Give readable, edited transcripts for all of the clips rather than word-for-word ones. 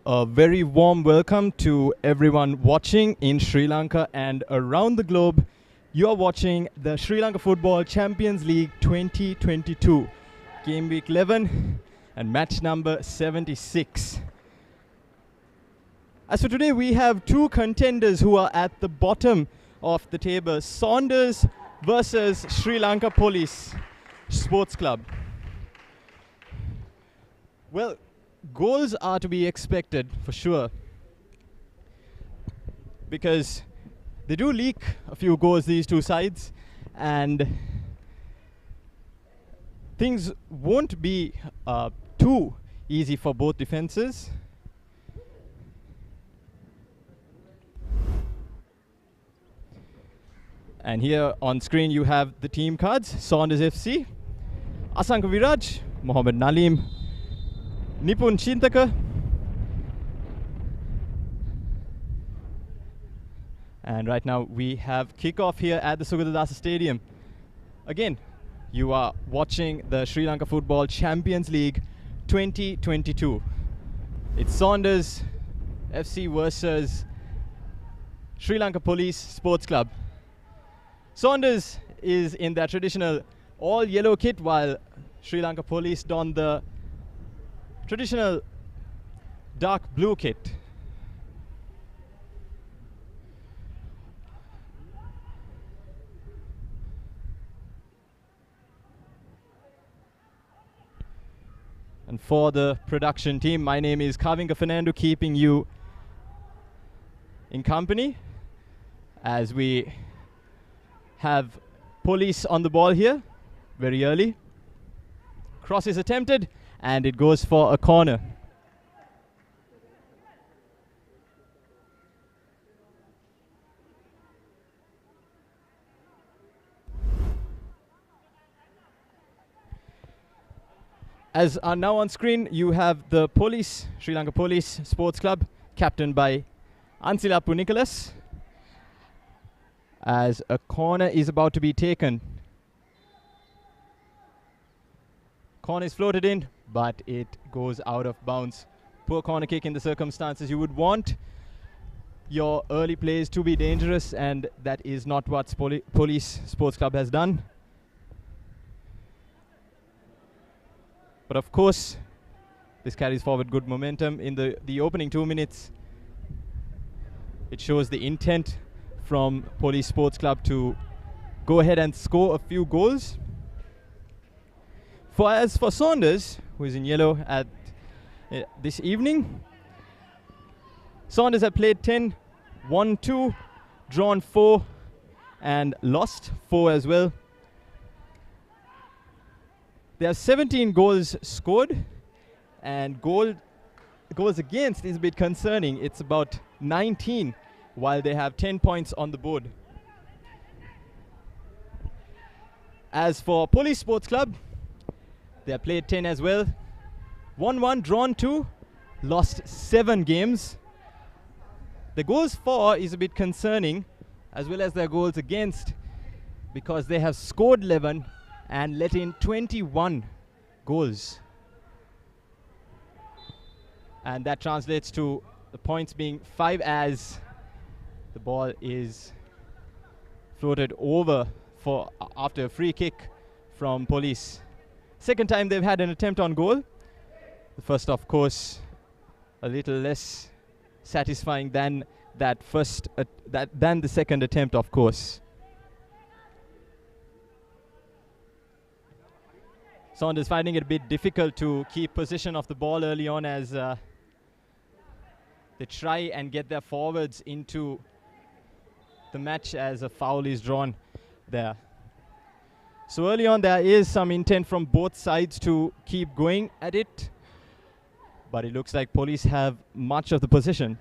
A very warm welcome to everyone watching in Sri Lanka and around the globe. You are watching the Sri Lanka Football Champions League 2022, Game Week 11 and match number 76. As for today, we have two contenders who are at the bottom of the table, Saunders versus Sri Lanka Police Sports Club. Well, goals are to be expected for sure, because they do leak a few goals, these two sides, and things won't be too easy for both defenses. And here on screen you have the team cards. Saunders FC, Asanka Viraj, Mohammed Nalim, Nipun Chintaka, and right now we have kickoff here at the Sugatadasa Stadium. Again, you are watching the Sri Lanka Football Champions League 2022. It's Saunders FC versus Sri Lanka Police Sports Club. Saunders is in their traditional all yellow kit, while Sri Lanka Police don the traditional dark blue kit. And for the production team, my name is Kavinka Fernando, keeping you in company as we have Police on the ball here very early. Cross is attempted and it goes for a corner. As are now on screen, you have the Police, Sri Lanka Police Sports Club, captained by Ansilapu Nicholas, as a corner is about to be taken. Corner is floated in, but it goes out of bounds. Poor corner kick in the circumstances. You would want your early plays to be dangerous, and that is not what Police Sports Club has done. But of course, this carries forward good momentum. In the opening 2 minutes, it shows the intent from Police Sports Club to go ahead and score a few goals. As for Saunders, who is in yellow at this evening, Saunders have played 10, won 2, drawn 4, and lost 4 as well. There are 17 goals scored And goals against is a bit concerning. It's about 19, while they have 10 points on the board. As for Police Sports Club, they have played 10 as well. 1-1, drawn 2, lost 7 games. The goals for is a bit concerning, as well as their goals against, because they have scored 11 and let in 21 goals. And that translates to the points being 5 as the ball is floated over for after a free kick from Police. Second time they've had an attempt on goal. The first, of course, a little less satisfying than that first than the second attempt, of course. Saunders finding it a bit difficult to keep possession of the ball early on, as they try and get their forwards into the match as a foul is drawn there. So early on there is some intent from both sides to keep going at it, but it looks like Police have much of the possession.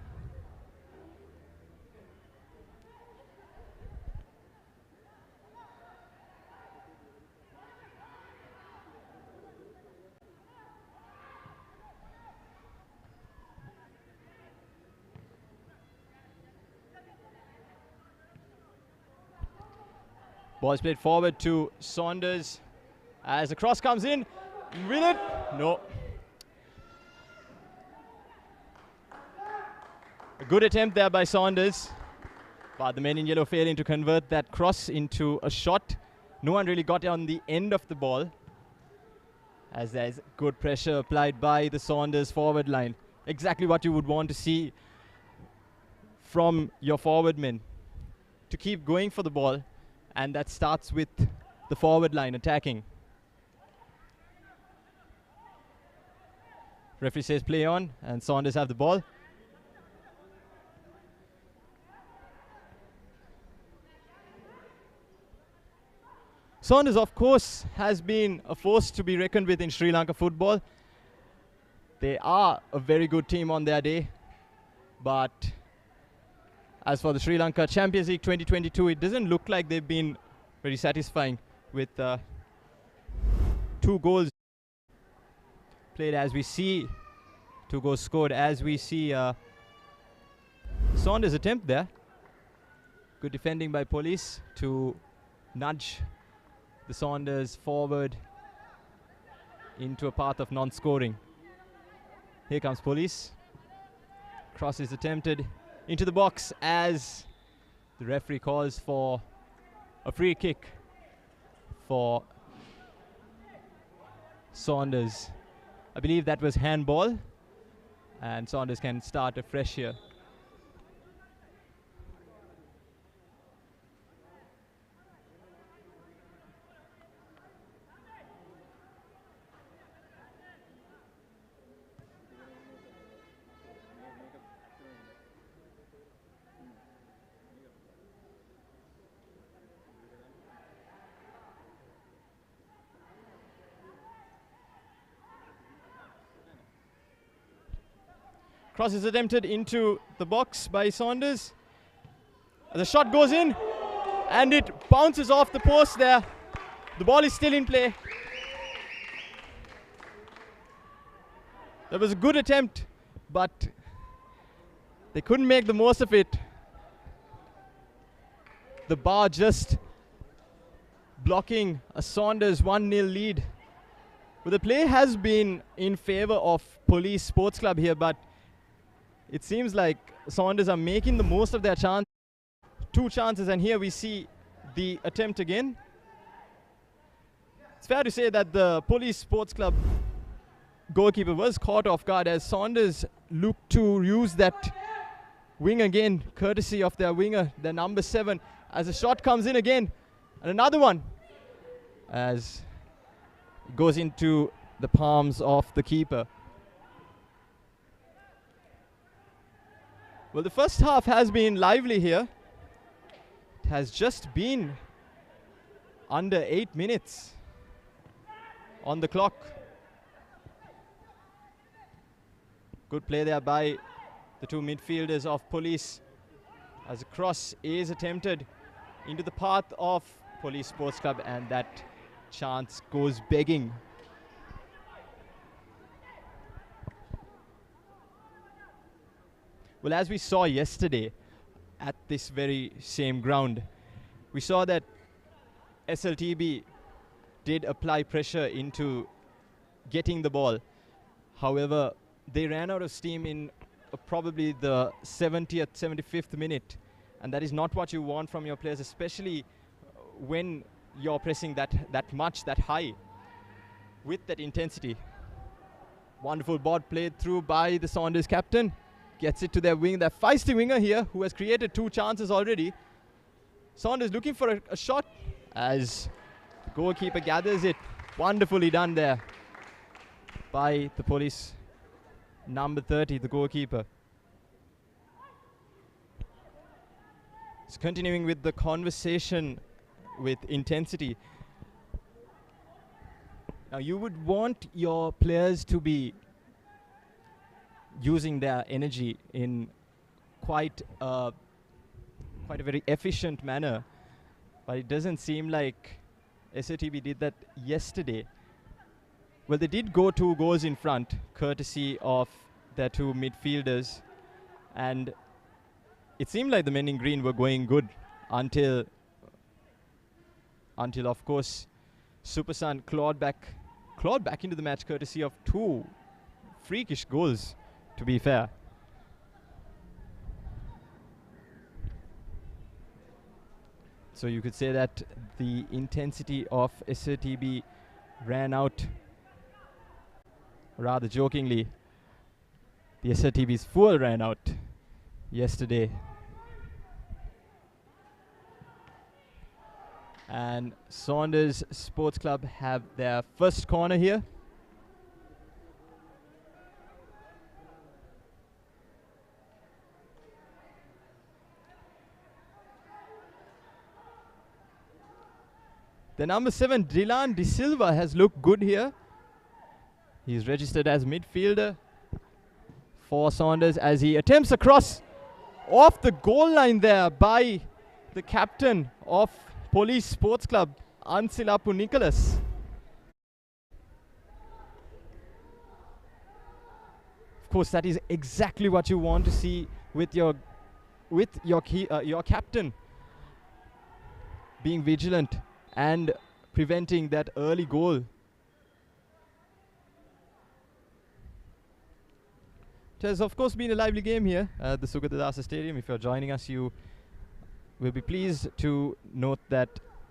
Ball is played forward to Saunders as the cross comes in. Will it? No. A good attempt there by Saunders, but the men in yellow failing to convert that cross into a shot. No one really got on the end of the ball, as there's good pressure applied by the Saunders forward line. Exactly what you would want to see from your forward men, to keep going for the ball. And that starts with the forward line attacking. Referee says play on, and Saunders have the ball. Saunders, of course, has been a force to be reckoned with in Sri Lanka football. They are a very good team on their day, but as for the Sri Lanka Champions League 2022, it doesn't look like they've been very satisfying with 2 goals played as we see, 2 goals scored as we see Saunders' attempt there. Good defending by Police to nudge the Saunders forward into a path of non-scoring. Here comes Police. Cross is attempted into the box as the referee calls for a free kick for Saunders. I believe that was handball, and Saunders can start afresh here. Cross is attempted into the box by Saunders. The shot goes in, and it bounces off the post there. The ball is still in play. That was a good attempt, but they couldn't make the most of it. The bar just blocking a Saunders 1-0 lead. Well, the play has been in favor of Police Sports Club here, but it seems like Saunders are making the most of their chance. 2 chances, and here we see the attempt again. It's fair to say that the Police Sports Club goalkeeper was caught off guard as Saunders looked to use that wing again, courtesy of their winger, their number 7, as a shot comes in again. And another one as it goes into the palms of the keeper. Well, the first half has been lively here. It has just been under 8 minutes on the clock. Good play there by the two midfielders of Police, as a cross is attempted into the path of Police Sports Club, and that chance goes begging. Well, as we saw yesterday at this very same ground, we saw that SLTB did apply pressure into getting the ball. However, they ran out of steam in probably the 70th, 75th minute, and that is not what you want from your players, especially when you're pressing that much, that high, with that intensity. Wonderful ball played through by the Saunders captain. Gets it to their wing, their feisty winger here, who has created 2 chances already. Saunders looking for a shot as the goalkeeper gathers it. Wonderfully done there by the Police number 30, the goalkeeper. It's continuing with the conversation with intensity. Now you would want your players to be using their energy in quite a very efficient manner, but it doesn't seem like SATB did that yesterday. Well, they did go 2 goals in front, courtesy of their 2 midfielders, and it seemed like the men in green were going good until of course Supersun clawed back into the match, courtesy of 2 freakish goals, to be fair. So you could say that the intensity of SATB ran out. Rather jokingly, the SATB's fuel ran out yesterday. And Saunders Sports Club have their first corner here. The number 7, Dylan De Silva, has looked good here. He's registered as midfielder for Saunders as he attempts a cross off the goal line there by the captain of Police Sports Club, Ansilapu Nicholas. Of course, that is exactly what you want to see with your captain being vigilant and preventing that early goal. It has, of course, been a lively game here at the Sugatadasa Stadium. If you're joining us, you will be pleased to note that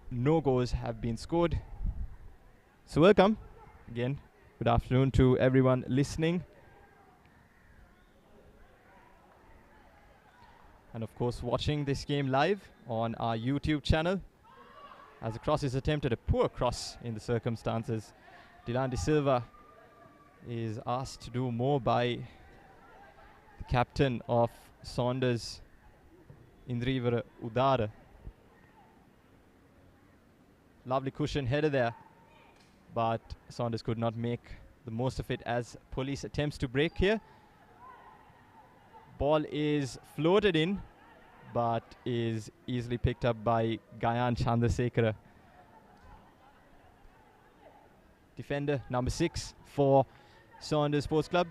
no goals have been scored. So welcome again. Good afternoon to everyone listening. And of course, watching this game live on our YouTube channel. As a cross is attempted, a poor cross in the circumstances. Dylan De Silva is asked to do more by the captain of Saunders, Indrivara Udara. Lovely cushion header there, but Saunders could not make the most of it as Police attempts to break here. Ball is floated in, but is easily picked up by Gayan Chandrasekhara. Defender number 6 for Saunders Sports Club.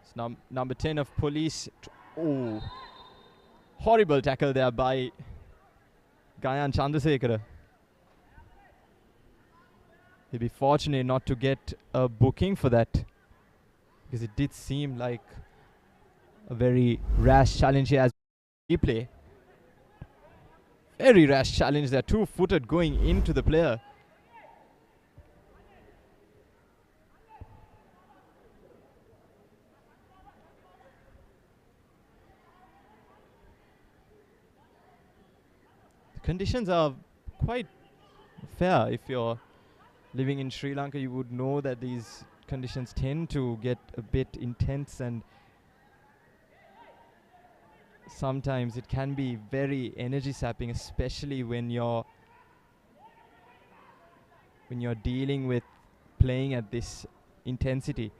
It's number 10 of Police. Oh, horrible tackle there by Gayan Chandrasekhara. He'll be fortunate not to get a booking for that, because it did seem like a very rash challenge here as we play. Very rash challenge there, 2-footed going into the player. The conditions are quite fair. If you're living in Sri Lanka, you would know that these conditions tend to get a bit intense, and sometimes it can be very energy sapping, especially when you're when you're dealing with playing at this intensity.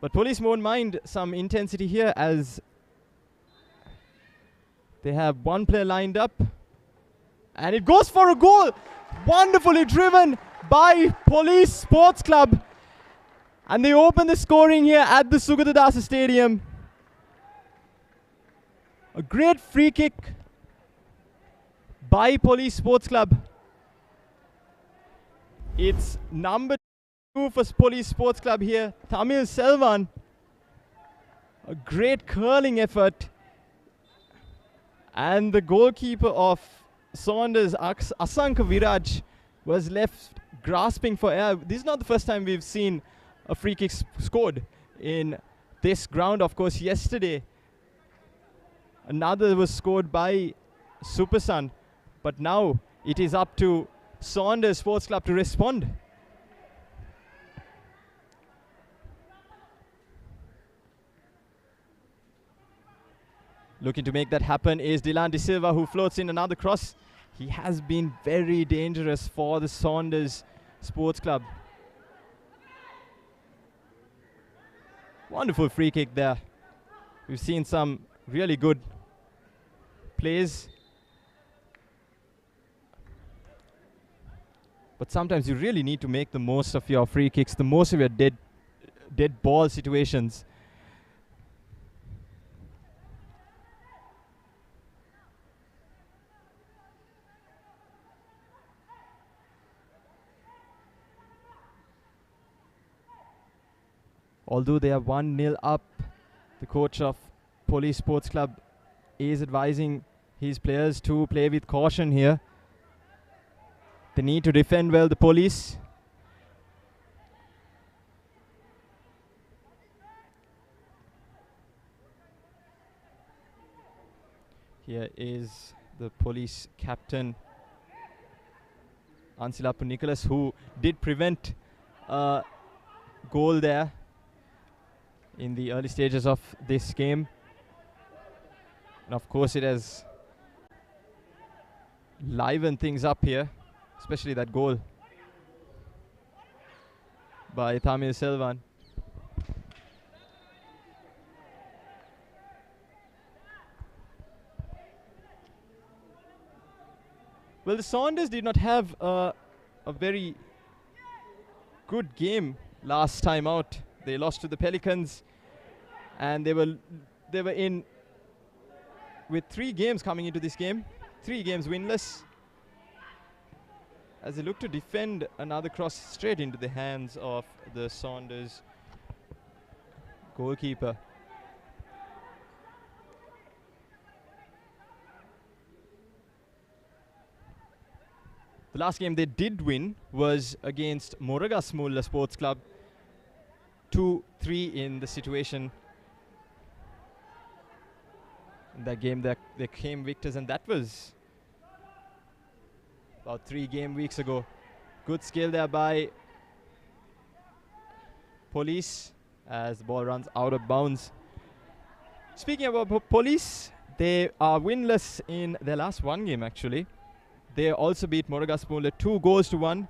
But Police won't mind some intensity here, as they have one player lined up. And it goes for a goal! Wonderfully driven by Police Sports Club. And they open the scoring here at the Sugatadasa Stadium. A great free kick by Police Sports Club. It's number 2 for Police Sports Club here, Tamil Selvan. A great curling effort. And the goalkeeper of Saunders, Asanka Viraj, was left grasping for air. This is not the first time we've seen a free kick scored in this ground. Of course, yesterday another was scored by Supersun. But now it is up to Saunders Sports Club to respond. Looking to make that happen is Dylan De Silva, who floats in another cross. He has been very dangerous for the Saunders Sports Club. Wonderful free kick there. We've seen some really good plays. But sometimes you really need to make the most of your free kicks, the most of your dead ball situations. Although they are 1-0 up, the coach of Police Sports Club is advising his players to play with caution here. They need to defend well, the Police. Here is the Police captain, Ansilapu Nicholas, who did prevent a goal there in the early stages of this game. And of course it has livened things up here, especially that goal by Tamil Selvan. Well, the Saunders did not have a very good game last time out. They lost to the Pelicans, and they were in with 3 games coming into this game, 3 games winless, as they look to defend another cross straight into the hands of the Saunders goalkeeper. The last game they did win was against Moragasmulla Sports Club, 2-3 in the situation. In that game they came victors, and that was about 3 game weeks ago. Good skill there by Police as the ball runs out of bounds. Speaking about Police, they are winless in their last 1 game actually. They also beat Moragasmulla 2-1.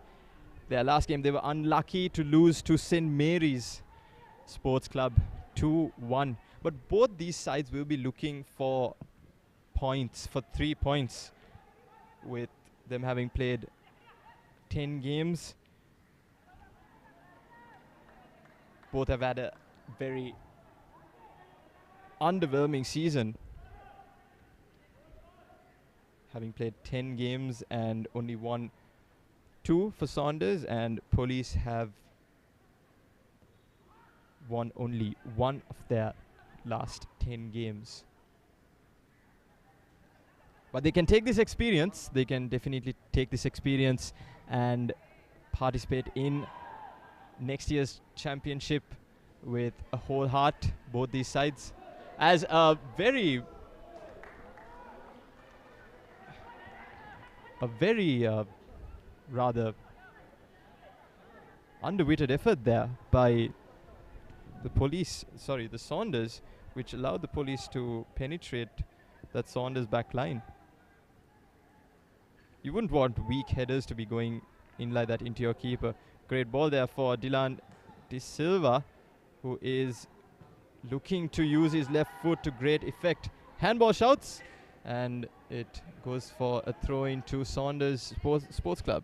Their last game they were unlucky to lose to St. Mary's Sports Club 2-1. But both these sides will be looking for points, for 3 points, with them having played 10 games. Both have had a very underwhelming season, having played 10 games and only won 2 for Saunders, and Police have won only 1 of their last 10 games. But they can take this experience, they can definitely take this experience and participate in next year's championship with a whole heart, both these sides, as a very rather underweighted effort there by the Saunders, which allowed the Police to penetrate that Saunders back line. you wouldn't want weak headers to be going in like that into your keeper. Great ball there for Dylan De Silva, who is looking to use his left foot to great effect. Handball shouts, and it goes for a throw into Saunders Sports Club.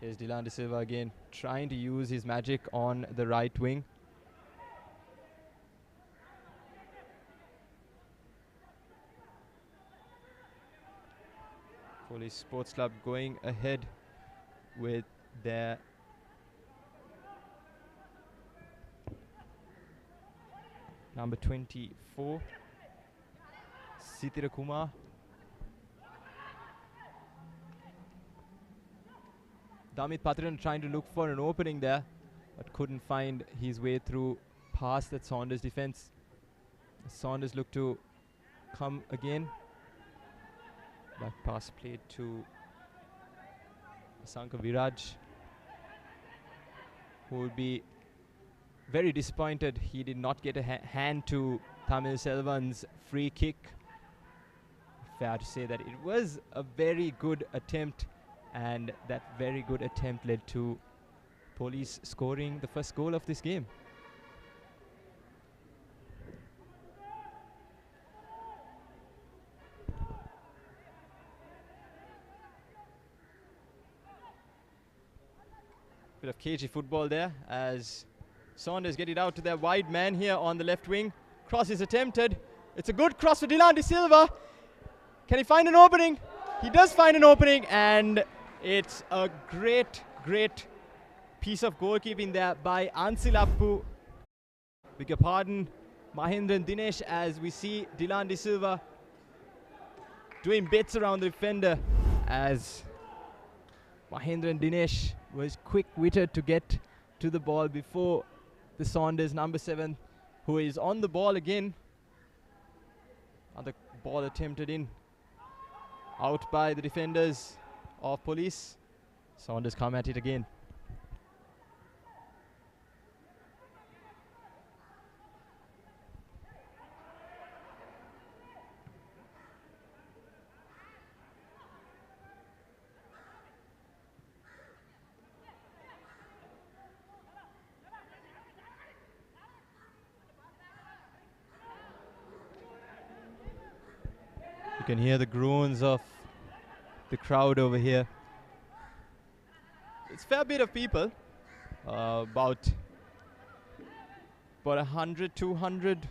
Here's Dylan De Silva again, trying to use his magic on the right wing. Police Sports Club going ahead with their number 24, Sithira Kumar. Damit Patran trying to look for an opening there, but couldn't find his way through past that Saunders defense. Saunders look to come again. Back pass played to Sanka Viraj, who will be very disappointed he did not get a hand to Tamil Selvan's free kick. Fair to say that it was a very good attempt, and that very good attempt led to Police scoring the first goal of this game. Bit of cagey football there as Saunders get it out to their wide man here on the left wing. Cross is attempted. It's a good cross for Dylan De Silva. Can he find an opening? He does find an opening, and it's a great piece of goalkeeping there by Ansilappu. Beg your pardon, Mahendran Dinesh, as we see Dylan De Silva doing bits around the defender, as Mahendran Dinesh was quick-witted to get to the ball before the Saunders number 7, who is on the ball again. Another ball attempted in, out by the defenders of Police. Saunders come at it again. You can hear the groans of the crowd over here. It's a fair bit of people, about 100, 200.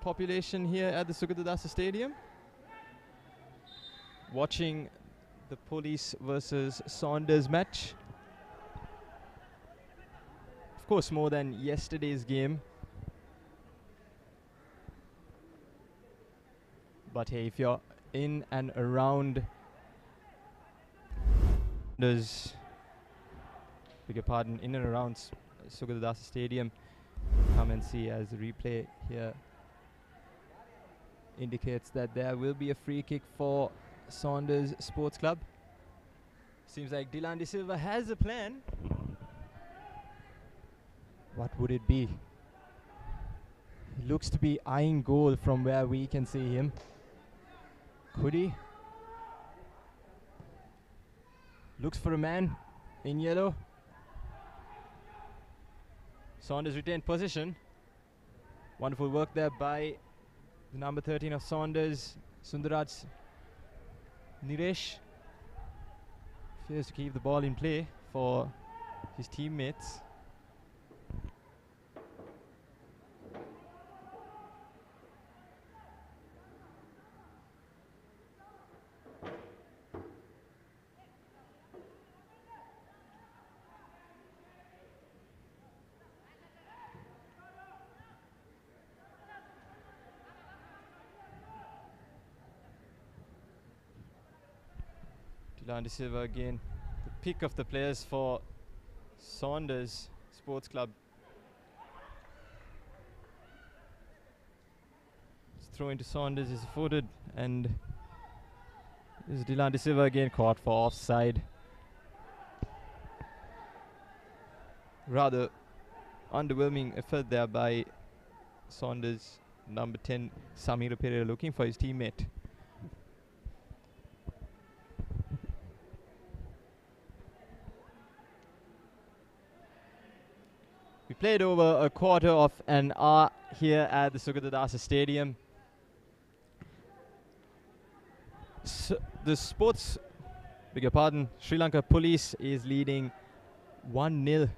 Population here at the Sugatadasa Stadium, watching the Police versus Saunders match. Of course, more than yesterday's game. But hey, if you're in and around in and around Sugatadasa Stadium, come and see, as the replay here indicates that there will be a free kick for Saunders Sports Club. Seems like Dylan De Silva has a plan. What would it be? He looks to be eyeing goal from where we can see him. Could he? Looks for a man in yellow. Saunders retained possession. Wonderful work there by the number 13 of Saunders, Sundaraj Niresh. Fails to keep the ball in play for his teammates. Dylan De Silva again, the pick of the players for Saunders Sports Club. Throw into Saunders is footed, and is Dylan De Silva again caught for offside. Rather underwhelming effort there by Saunders, number 10, Samira Pereira, looking for his teammate. We played over a quarter of an hour here at the Sugatadasa Stadium. The sports, beg your pardon, Sri Lanka Police is leading 1-0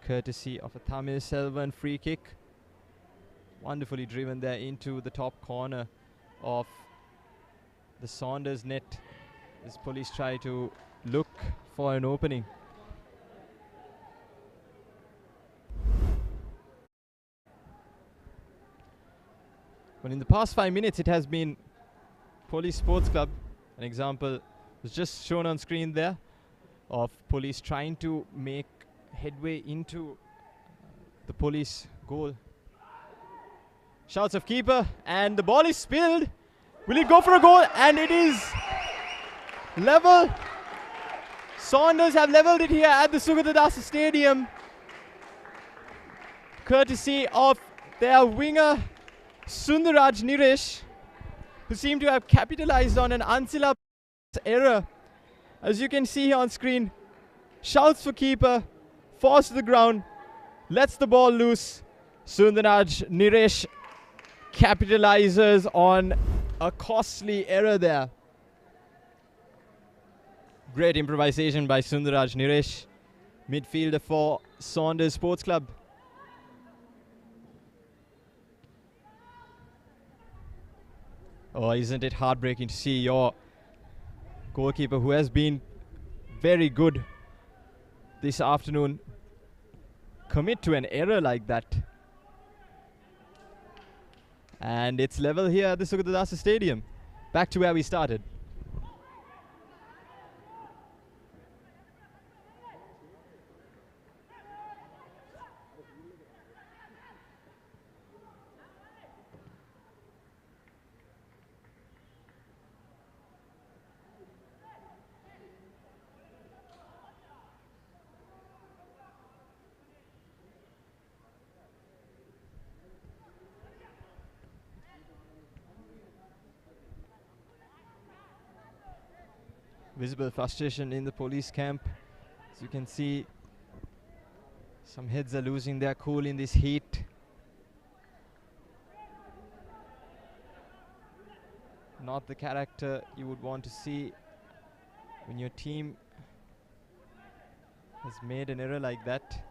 courtesy of a Tamil Selvan free kick. Wonderfully driven there into the top corner of the Saunders net as police try to look for an opening. But in the past 5 minutes it has been Police Sports Club. An example was just shown on screen there of police trying to make headway into the police goal. Shouts of keeper, and the ball is spilled. Will it go for a goal? And it is level. Saunders have leveled it here at the Sugatadasa Stadium, courtesy of their winger Sundaraj Niresh, who seem to have capitalized on an Ansila error. As you can see here on screen, shouts for keeper, falls to the ground, lets the ball loose. Sundaraj Niresh capitalizes on a costly error there. Great improvisation by Sundaraj Niresh, midfielder for Saunders Sports Club. Oh, isn't it heartbreaking to see your goalkeeper, who has been very good this afternoon, commit to an error like that. And it's level here at the Sugatadasa Stadium. Back to where we started. Visible frustration in the police camp. As you can see, some heads are losing their cool in this heat. Not the character you would want to see when your team has made an error like that.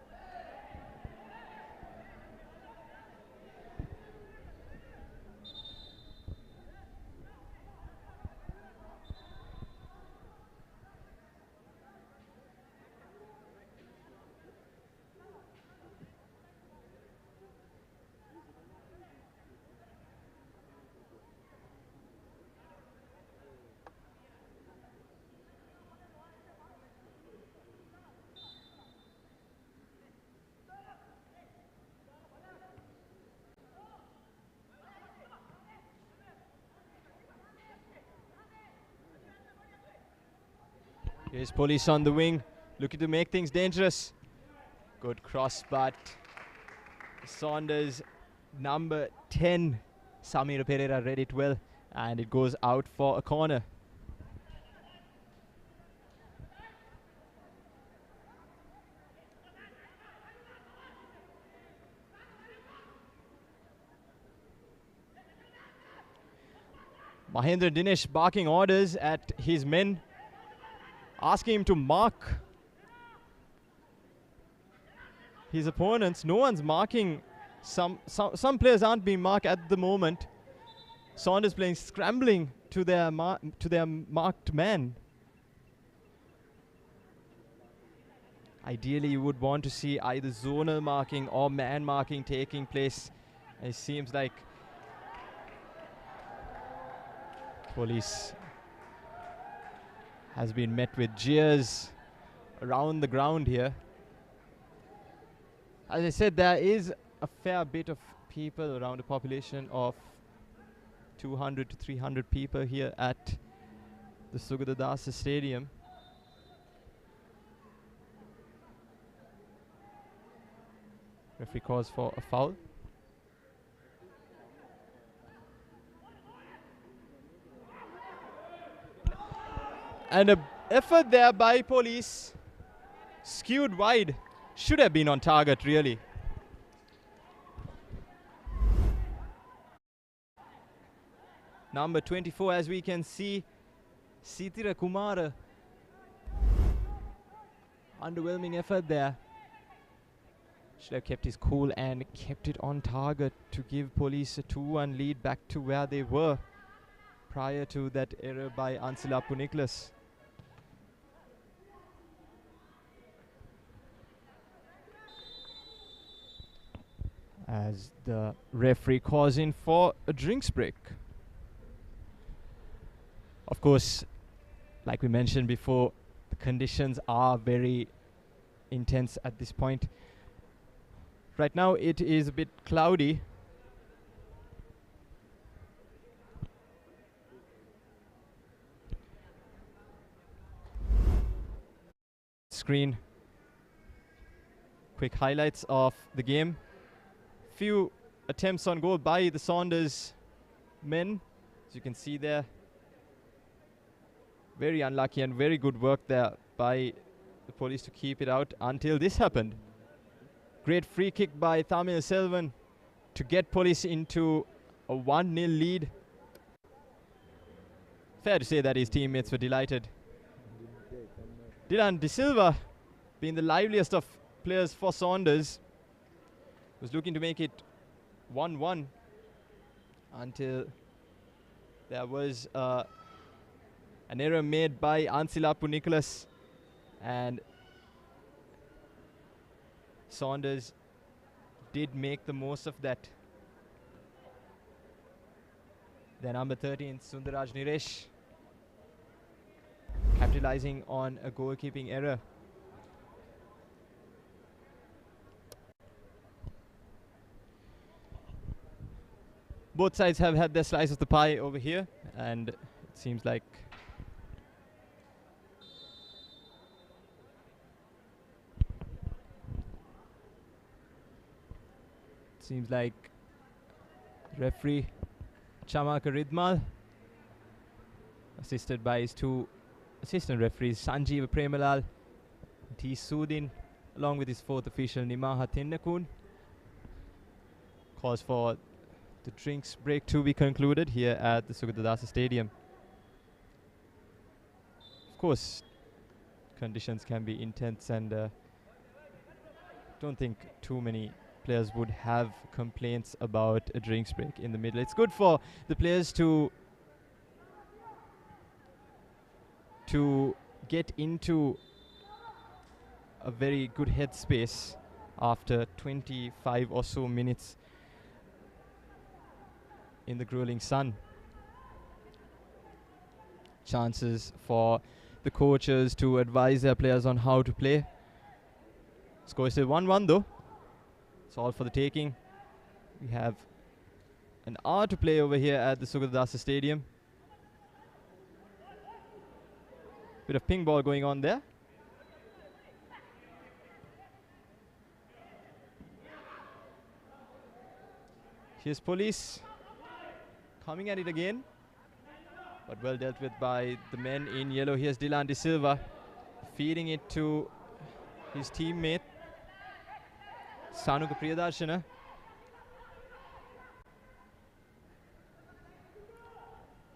Here's police on the wing, looking to make things dangerous. Good cross, but Saunders, number 10, Samira Pereira, read it well, and it goes out for a corner. Mahendra Dinesh barking orders at his men, asking him to mark his opponents. No one's marking. Some players aren't being marked at the moment. Saunders playing scrambling to their marked man. Ideally, you would want to see either zonal marking or man marking taking place. It seems like police has been met with jeers around the ground here. As I said, there is a fair bit of people, around a population of 200 to 300 people here at the Sugatadasa Stadium. Referee calls for a foul. And a effort there by police. Skewed wide. Should have been on target, really. Number 24, as we can see, Sithira Kumara. Underwhelming effort there. Should have kept his cool and kept it on target to give police a 2-1 lead back to where they were prior to that error by Ansilapu Nicholas. As the referee calls in for a drinks break. Of course, like we mentioned before, the conditions are very intense at this point. Right now it is a bit cloudy. Screen. Quick highlights of the game. Few attempts on goal by the Saunders men, as you can see there. Very unlucky and very good work there by the police to keep it out until this happened. Great free kick by Thamil Selvan to get police into a 1-0 lead. Fair to say that his teammates were delighted. Dylan De Silva, being the liveliest of players for Saunders, was looking to make it 1-1 until there was an error made by Ansilapu Nicholas, and Saunders did make the most of that. Then number 13, Sundaraj Niresh, capitalizing on a goalkeeping error. Both sides have had their slice of the pie over here, and it seems like referee Chamaka Ridmal, assisted by his two assistant referees Sanjeev Premalal and T. Sudin, along with his fourth official Nimaha Thinnakun, calls for the drinks break to be concluded here at the Sugatadasa Stadium. Of course, conditions can be intense, and don't think too many players would have complaints about a drinks break in the middle. It's good for the players to get into a very good headspace after 25 or so minutes in the grueling sun. Chances for the coaches to advise their players on how to play. Score is still 1-1 though. It's all for the taking. We have an hour to play over here at the Sugatadasa Stadium. Bit of ping ball going on there. Here's police coming at it again, but well dealt with by the men in yellow. Here's Dylan De Silva feeding it to his teammate Sanuka Priyadarshana.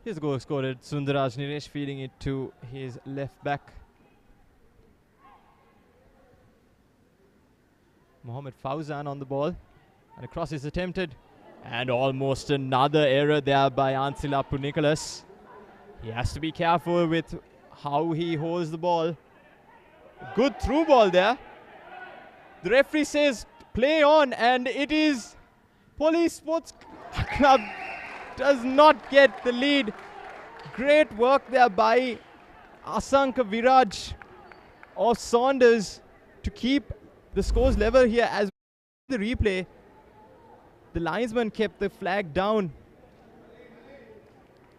Here's the goal scored. Sundaraj Niresh feeding it to his left back Mohammed Fauzan on the ball, and a cross is attempted, and almost another error there by Ansilapu Nicholas. He has to be careful with how he holds the ball. Good through ball there. The referee says play on, and it is Police Sports Club does not get the lead. Great work there by Asanka Viraj of Saunders to keep the scores level here. As the replay, the linesman kept the flag down.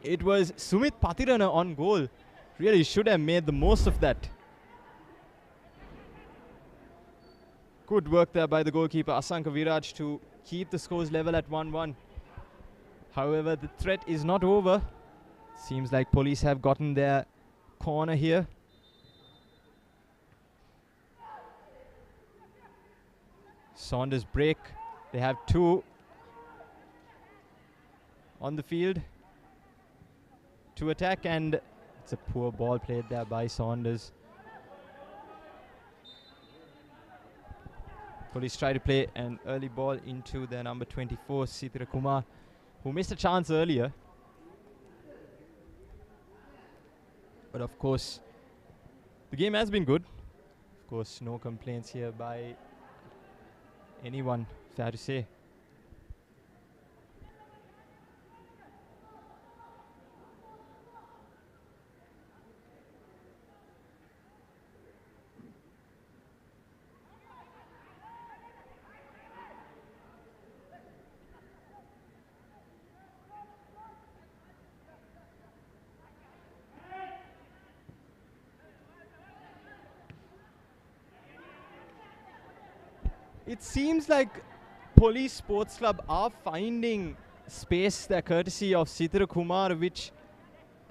It was Sumit Patirana on goal. Really should have made the most of that. Good work there by the goalkeeper Asanka Viraj to keep the scores level at 1-1. However, the threat is not over. Seems like police have gotten their corner here. Saunders break. They have 2 on the field to attack, and it's a poor ball played there by Saunders. Police try to play an early ball into their number 24, Sithira Kumar, who missed a chance earlier. But of course, the game has been good. Of course, no complaints here by anyone, fair to say. It seems like Police Sports Club are finding space there courtesy of Sithira Kumar, which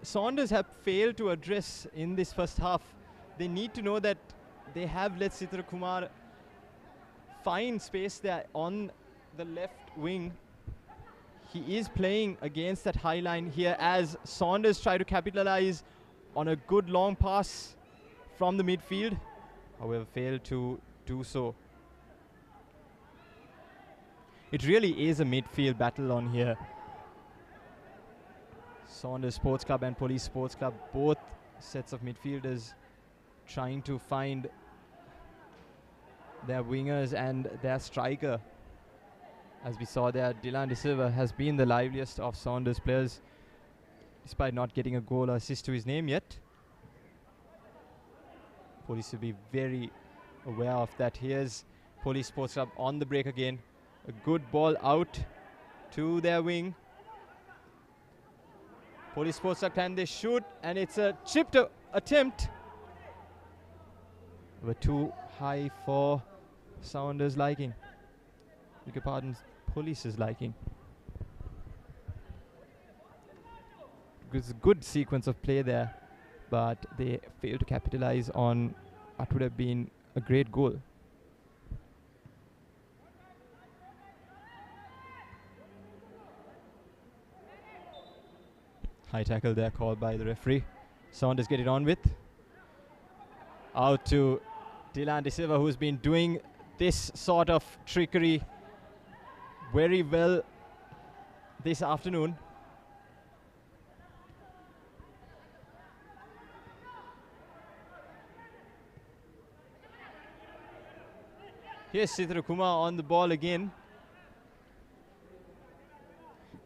Saunders have failed to address in this first half. They need to know that they have let Sithira Kumar find space there on the left wing. He is playing against that high line here as Saunders try to capitalize on a good long pass from the midfield, however failed to do so. It really is a midfield battle on here. Saunders Sports Club and Police Sports Club, both sets of midfielders trying to find their wingers and their striker. As we saw there, Dylan De Silva has been the liveliest of Saunders players, despite not getting a goal or assist to his name yet. Police will be very aware of that. Here's Police Sports Club on the break again. A good ball out to their wing. Police Sports Club, can they shoot? And it's a chipped attempt. But too high for Saunders' liking. Beg your pardon, Police's liking. It's a good sequence of play there, but they failed to capitalize on what would have been a great goal. High tackle there called by the referee. Saunders get it on with. Out to Dylan De Silva, who's been doing this sort of trickery very well this afternoon. Here's Sithira Kumar on the ball again.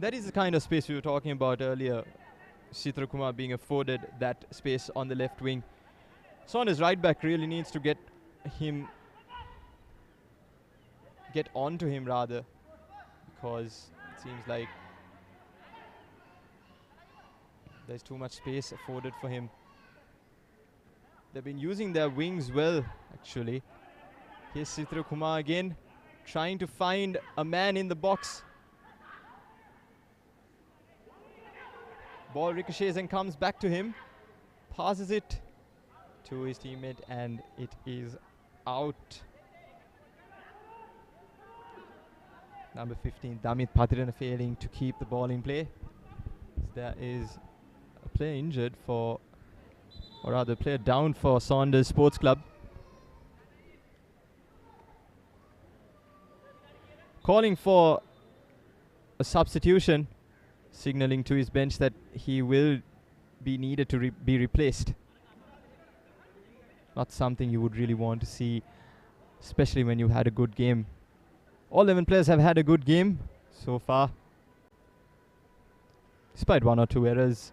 That is the kind of space we were talking about earlier. Sithira Kumar being afforded that space on the left wing. Saunders right back really needs to get onto him rather, because it seems like there's too much space afforded for him. They've been using their wings well, actually. Here's Sithira Kumar again, trying to find a man in the box. Ball ricochets and comes back to him. Passes it to his teammate and it is out. Number 15, Damit Pathiran, failing to keep the ball in play. There is a player injured for, or rather a player down for Saunders Sports Club. Calling for a substitution, signaling to his bench that he will be needed to be replaced. Not something you would really want to see, especially when you had a good game. All 11 players have had a good game so far, despite one or two errors.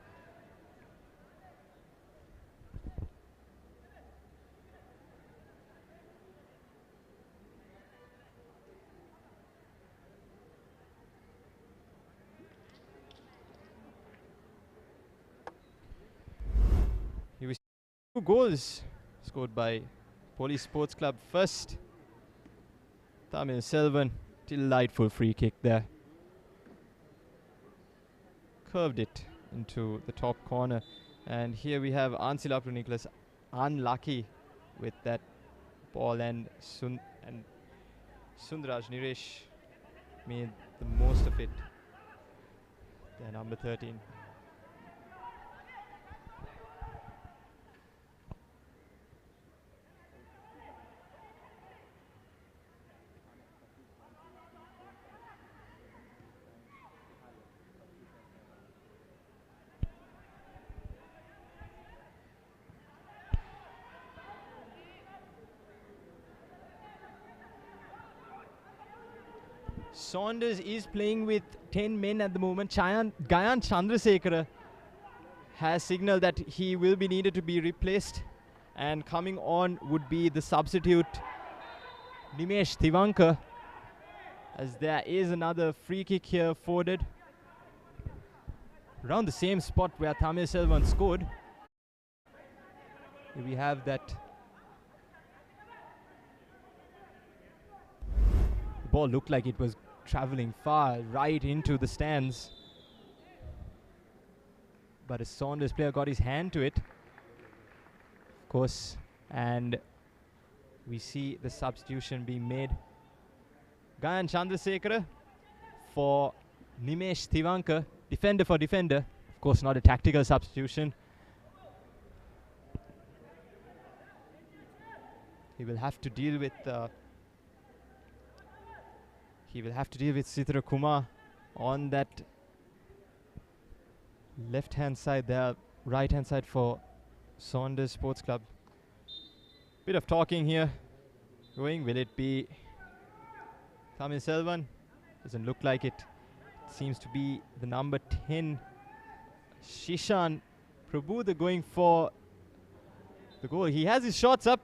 He was 2 goals scored by Police Sports Club. First, Tamil Selvan, delightful free kick there. Curved it into the top corner. And here we have Ansilapu Nicholas unlucky with that ball, and Sundaraj Niresh made the most of it. Their number 13. Saunders is playing with 10 men at the moment. Gayan Chandrasekhara has signaled that he will be needed to be replaced, and coming on would be the substitute Nimesh Tivankar, as there is another free kick here forwarded around the same spot where Thamil Selvan scored. Here we have that. The ball looked like it was traveling far right into the stands, but a Saunders player got his hand to it, of course, and we see the substitution being made. Gayan Chandrasekhara for Nimesh Tivankar, defender for defender, of course not a tactical substitution. He will have to deal with Sitra Kumar on that left-hand side there, right-hand side for Saunders Sports Club. Bit of talking here going. Will it be Thamil Selvan? Doesn't look like it. Seems to be the number 10, Shishan Prabhu, going for the goal. He has his shots up.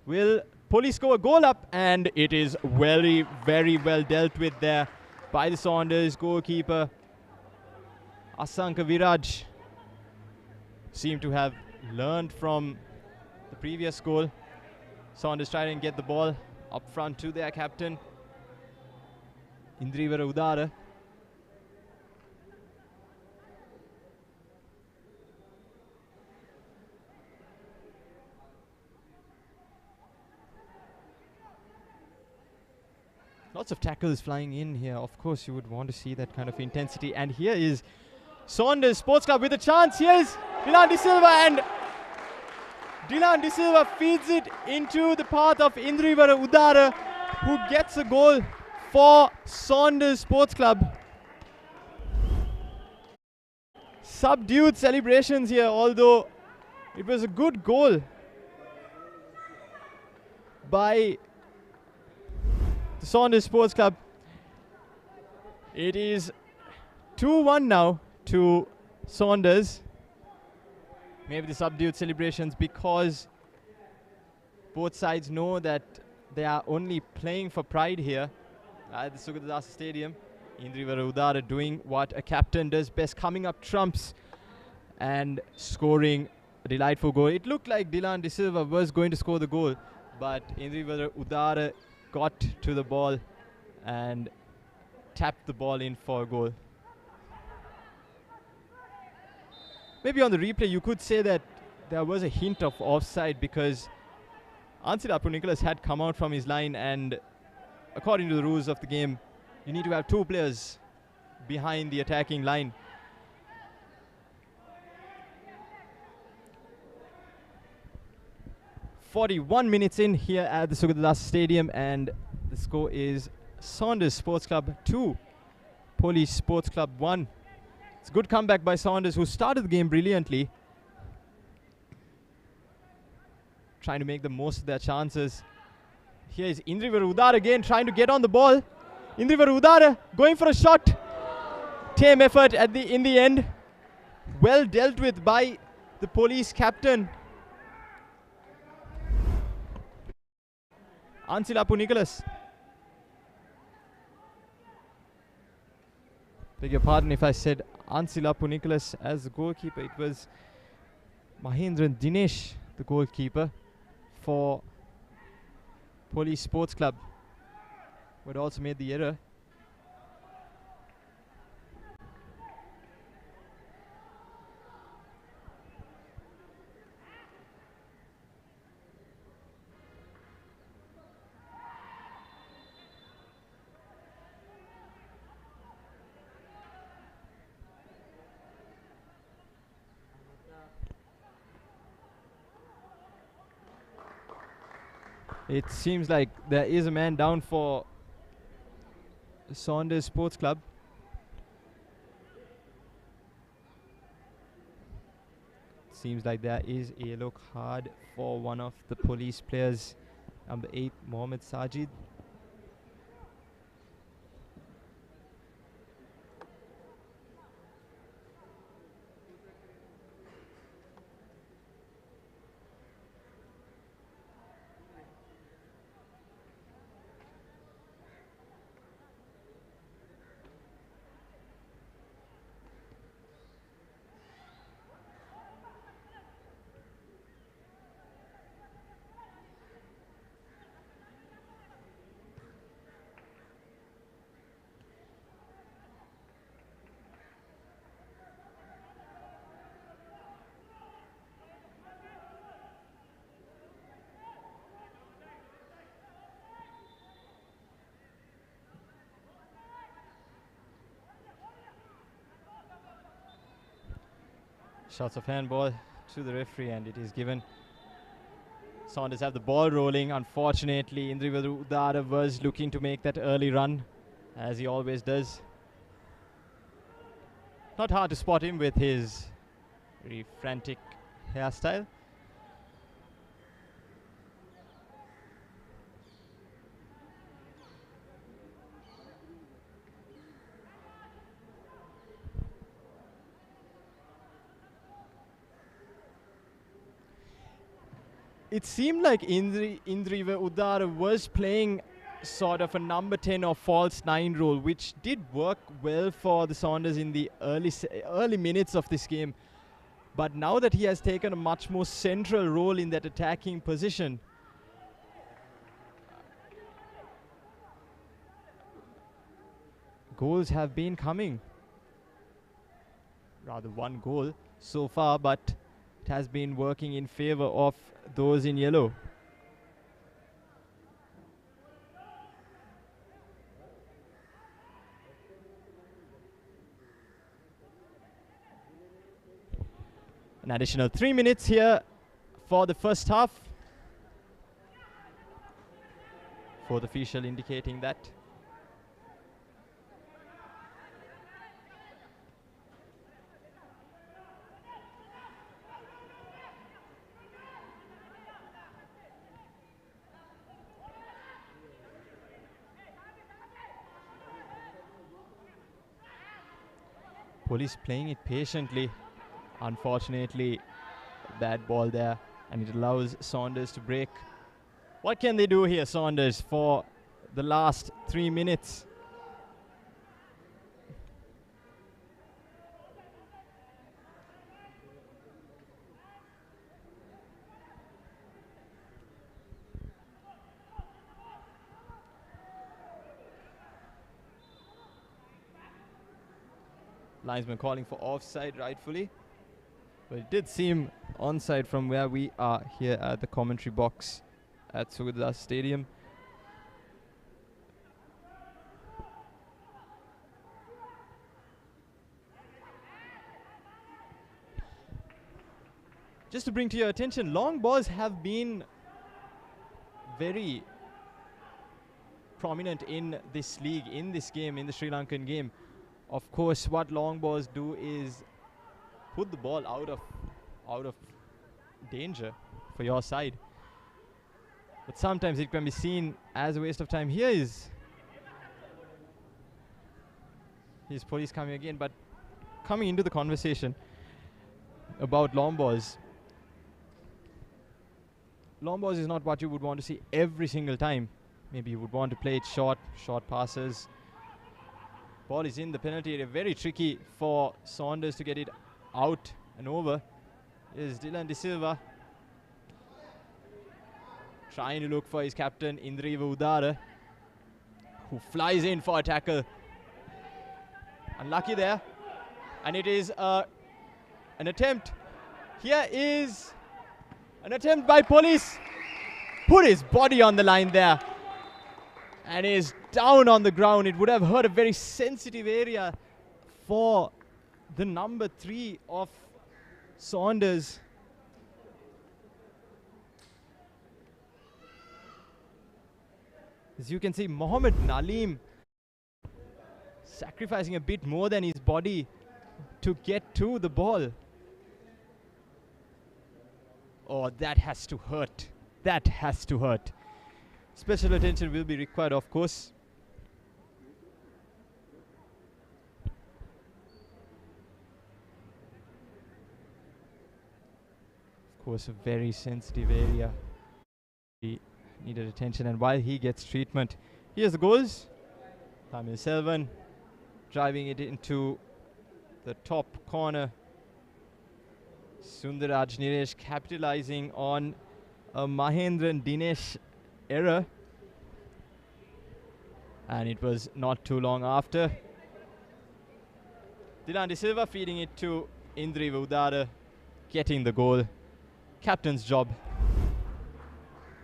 Will Police score a goal up? And it is very, very well dealt with there by the Saunders goalkeeper. Asanka Viraj seemed to have learned from the previous goal. Saunders trying to get the ball up front to their captain, Indrivara Udara. Lots of tackles flying in here. Of course, you would want to see that kind of intensity. And here is Saunders Sports Club with a chance. Here is Dylan De Silva, and Dylan De Silva feeds it into the path of Indrivara Udara, who gets a goal for Saunders Sports Club. Subdued celebrations here, although it was a good goal by the Saunders Sports Club. It is 2-1 now to Saunders. Maybe the subdued celebrations because both sides know that they are only playing for pride here at the Sugadadasa Stadium. Indrivara Udara doing what a captain does best, coming up trumps and scoring a delightful goal. It looked like Dylan De Silva was going to score the goal, but Indrivara Udara got to the ball and tapped the ball in for a goal. Maybe on the replay you could say that there was a hint of offside because Ansilapu Nicholas had come out from his line, and according to the rules of the game, you need to have two players behind the attacking line. "41 minutes in here at the Sugadadasa Stadium, and the score is Saunders Sports Club 2, Police Sports Club 1. It's a good comeback by Saunders, who started the game brilliantly, trying to make the most of their chances. Here is Indrivara Udara again, trying to get on the ball. Indrivara Udara going for a shot. Tame effort in the end. Well dealt with by the Police captain, Ansilapu Nicholas. Beg your pardon if I said Ansilapu Nicholas as the goalkeeper. It was Mahendran Dinesh, the goalkeeper for Police Sports Club, who had also made the error. It seems like there is a man down for Saunders Sports Club. Seems like there is a yellow card for one of the police players, number 8, Mohammed Sajid. Shots of handball to the referee, and it is given. Saunders have the ball rolling. Unfortunately, Indriva Udara was looking to make that early run, as he always does. Not hard to spot him with his very frantic hairstyle. It seemed like Indriva Udara was playing sort of a number 10 or false 9 role, which did work well for the Saunders in the early minutes of this game. But now that he has taken a much more central role in that attacking position, goals have been coming. Rather, one goal so far, but it has been working in favor of those in yellow. An additional 3 minutes here for the first half. Fourth official indicating that. Police playing it patiently. Unfortunately, bad ball there, and it allows Saunders to break. What can they do here, Saunders, for the last 3 minutes? Linesman calling for offside, rightfully. But it did seem onside from where we are here at the commentary box at Sugadas Stadium. Just to bring to your attention, long balls have been very prominent in this league, in this game, in the Sri Lankan game. Of course, what long balls do is put the ball out of danger for your side. But sometimes it can be seen as a waste of time. Here is police coming again, but coming into the conversation about long balls. Long balls is not what you would want to see every single time. Maybe you would want to play it short passes. Ball is in the penalty area. Very tricky for Saunders to get it out and over. Is Dylan De Silva trying to look for his captain Indriva Udara, who flies in for a tackle. Unlucky there, and it is an attempt. Here is an attempt by police. Put his body on the line there, and is down on the ground. It would have hurt a very sensitive area for the number 3 of Saunders. As you can see, Mohamed Nalim sacrificing a bit more than his body to get to the ball. Oh, that has to hurt. That has to hurt. Special attention will be required, of course. Of course, a very sensitive area. He needed attention, and while he gets treatment, here's the goals. Tamil Selvan driving it into the top corner. Sundaraj Niresh capitalizing on a Mahendran Dinesh error. And it was not too long after. Dilan De Silva feeding it to Indri Vudara, getting the goal. Captain's job.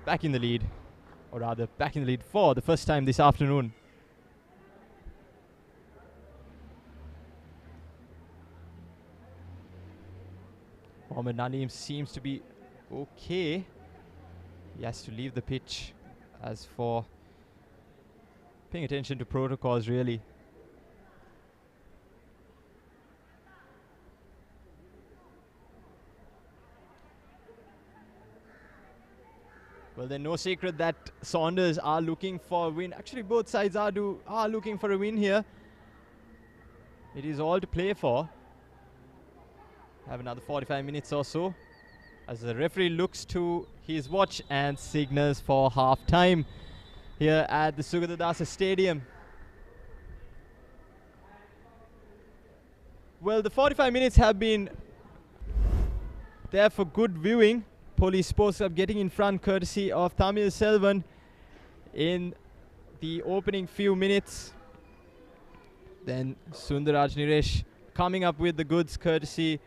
Back in the lead. Or rather, back in the lead for the first time this afternoon. Mohamed Nalim seems to be okay. He has to leave the pitch. As for paying attention to protocols, really. Well, then no secret that Saunders are looking for a win. Actually, both sides are looking for a win here. It is all to play for. Have another 45 minutes or so as the referee looks to his watch and signals for half time here at the Sugatadasa Stadium. Well, the 45 minutes have been there for good viewing. Police Sports Club getting in front courtesy of Tamil Selvan in the opening few minutes. Then Sundaraj Niresh coming up with the goods courtesy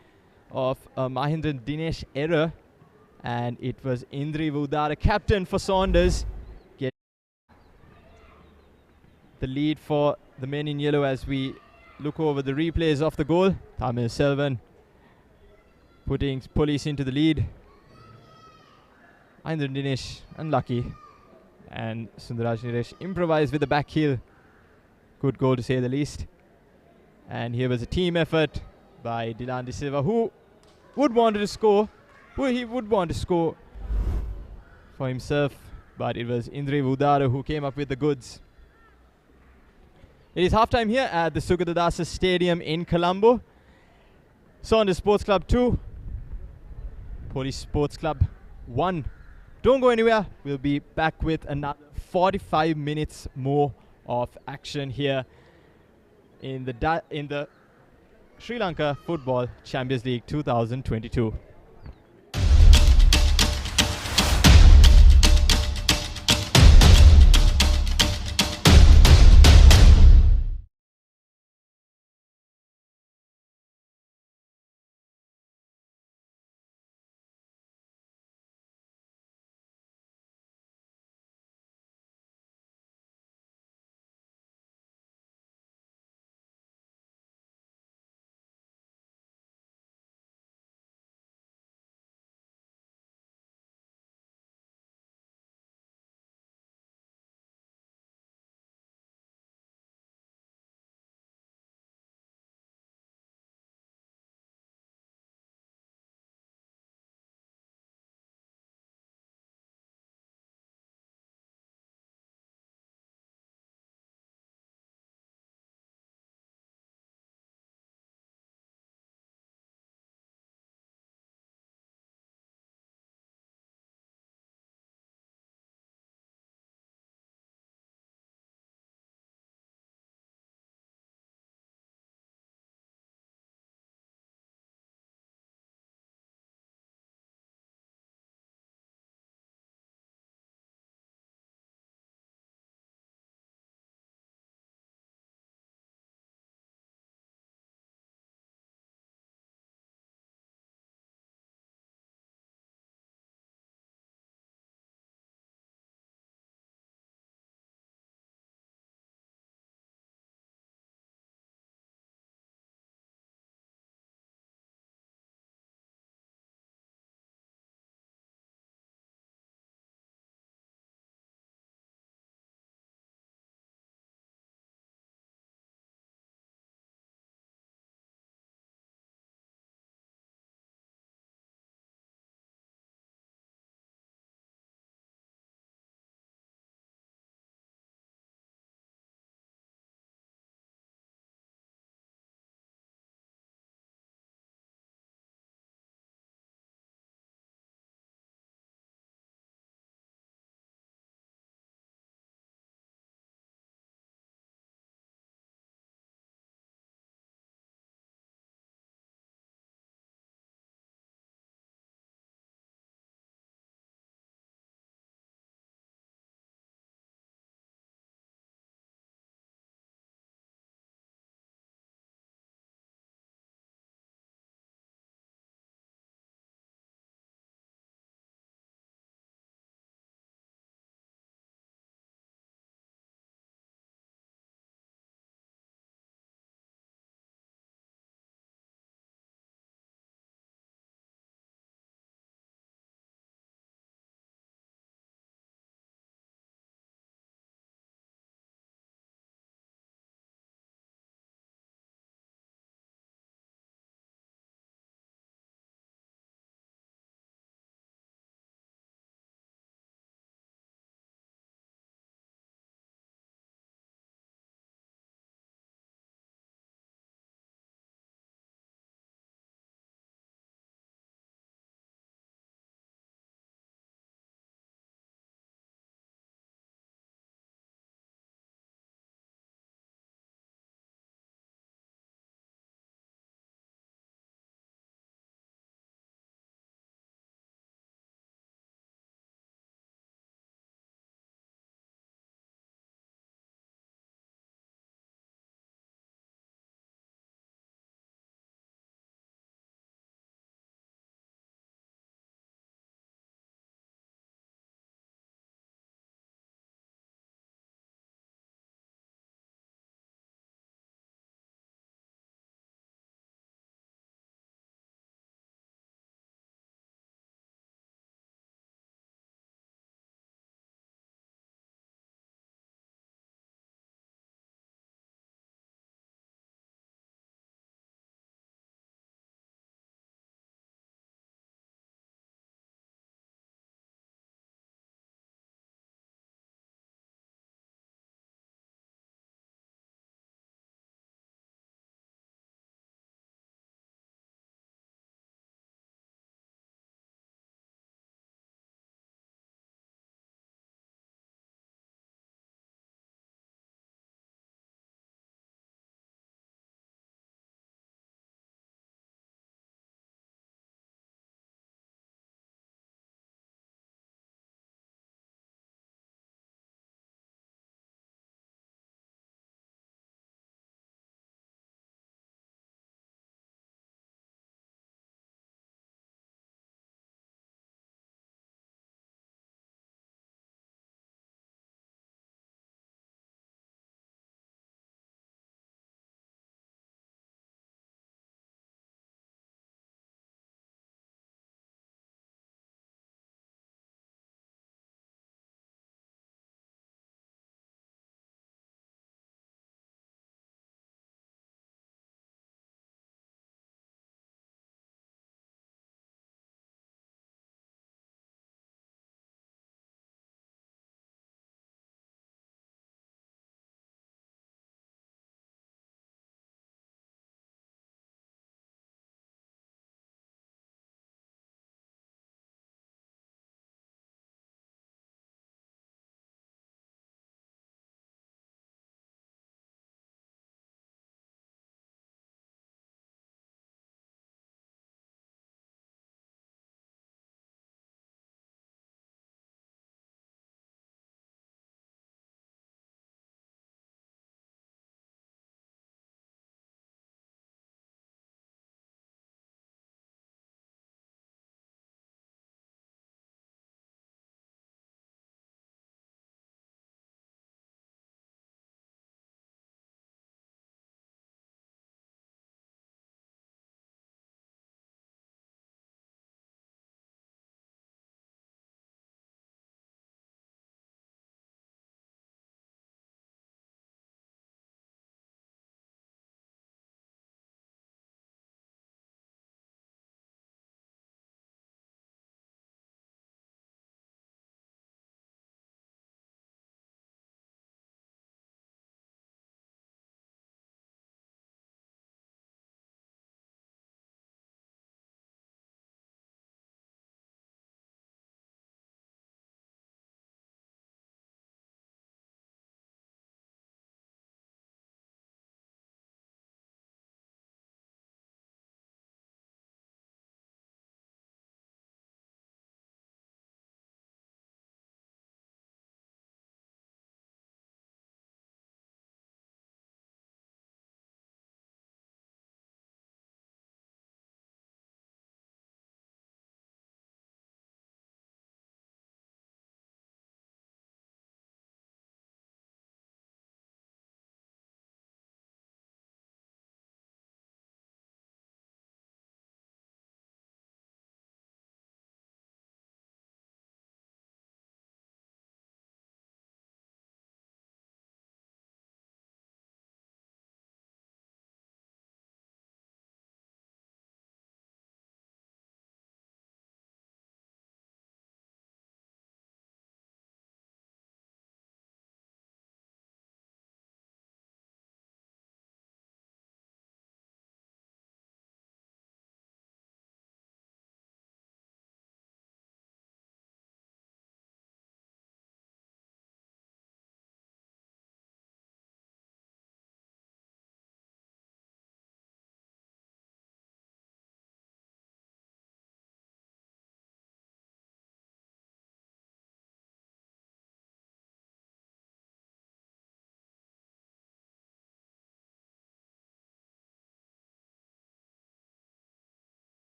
of Mahendran Dinesh error, and it was Indri Vudara, captain for Saunders, get the lead for the men in yellow as we look over the replays of the goal. Tamil Selvan putting Police into the lead. Mahendran Dinesh unlucky, and Sundaraj Niresh improvised with the back heel. Good goal to say the least. And here was a team effort by Dilan De Silva, who would want to score. Well, he would want to score for himself, but it was Indri Vudara who came up with the goods. It is halftime here at the Sugatadasa Stadium in Colombo. Saunders Sports Club 2, Police Sports Club 1. Don't go anywhere. We'll be back with another 45 minutes more of action here in the Sri Lanka Football Champions League 2022.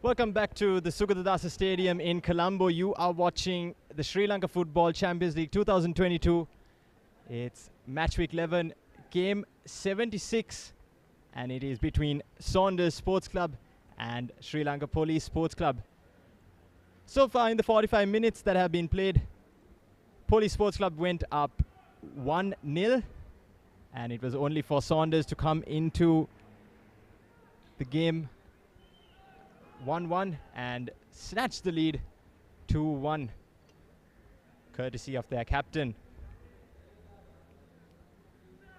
Welcome back to the Sugatadasa Stadium in Colombo. You are watching the Sri Lanka Football Champions League 2022. It's match week 11, game 76, and it is between Saunders Sports Club and Sri Lanka Police Sports Club. So far in the 45 minutes that have been played, Police Sports Club went up 1-0, and it was only for Saunders to come into the game 1-1 and snatch the lead 2-1, courtesy of their captain.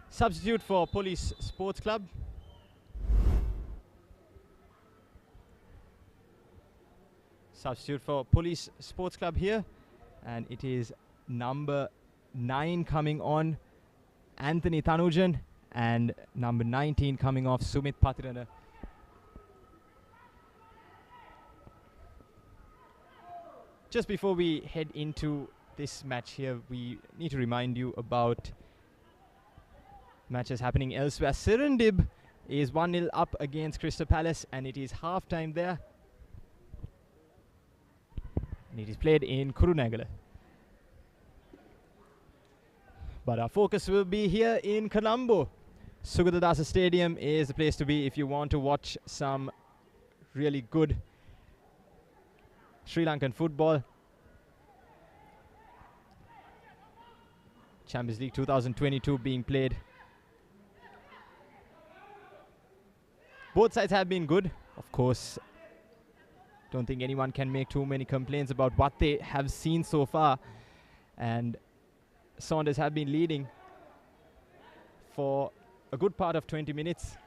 Substitute for Police Sports Club. Substitute for Police Sports Club here, and it is number 9 coming on, Anthony Tanujan, and number 19 coming off, Sumit Patirana. Just before we head into this match here, we need to remind you about matches happening elsewhere. Serendib is 1-0 up against Crystal Palace, and it is half-time there. And it is played in Kurunegala. But our focus will be here in Colombo. Sugatadasa Stadium is the place to be if you want to watch some really good Sri Lankan football. Champions League 2022 being played. Both sides have been good. Of course, don't think anyone can make too many complaints about what they have seen so far. And Saunders have been leading for a good part of 20 minutes.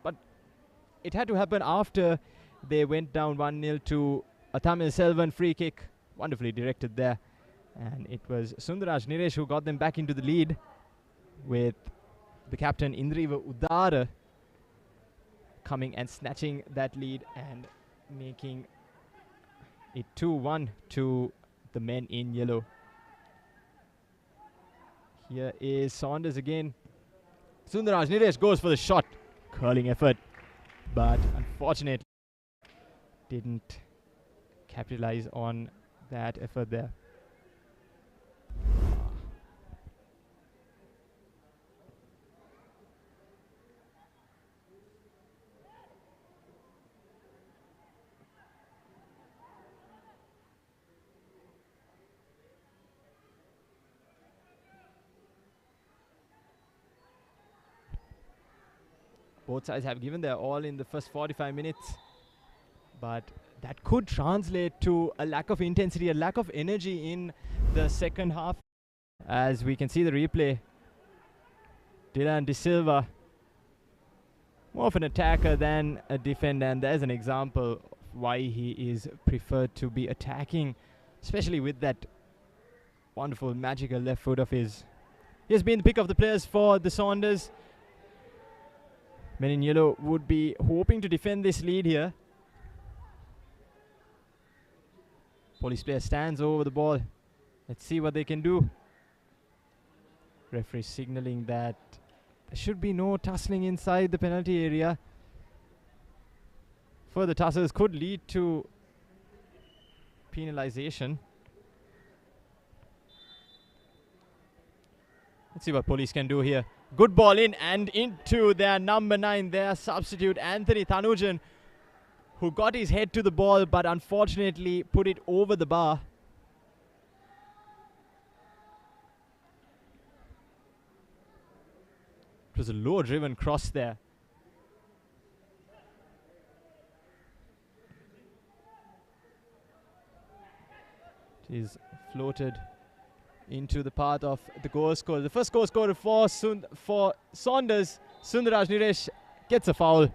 But it had to happen after they went down 1-0 to a Tamil Selvan free kick, wonderfully directed there, and it was Sundaraj Niresh who got them back into the lead, with the captain Indriva Udara coming and snatching that lead and making it 2-1 to the men in yellow. Here is Saunders again. Sundaraj Niresh goes for the shot, curling effort, but unfortunately didn't capitalize on that effort there. Both sides have given their all in the first 45 minutes, but that could translate to a lack of intensity, a lack of energy in the second half. As we can see the replay, Dylan De Silva, more of an attacker than a defender, and there's an example of why he is preferred to be attacking, especially with that wonderful magical left foot of his. He has been the pick of the players for the Saunders. Men in yellow would be hoping to defend this lead here. Police player stands over the ball. Let's see what they can do. Referee signaling that there should be no tussling inside the penalty area. Further tussles could lead to penalization. Let's see what Police can do here. Good ball in and into their number 9, their substitute Anthony Tanujan, who got his head to the ball but unfortunately put it over the bar. It was a low driven cross there. It is floated into the path of the goal scorer. The first goal scorer for Saunders, Sundaraj Niresh, gets a foul.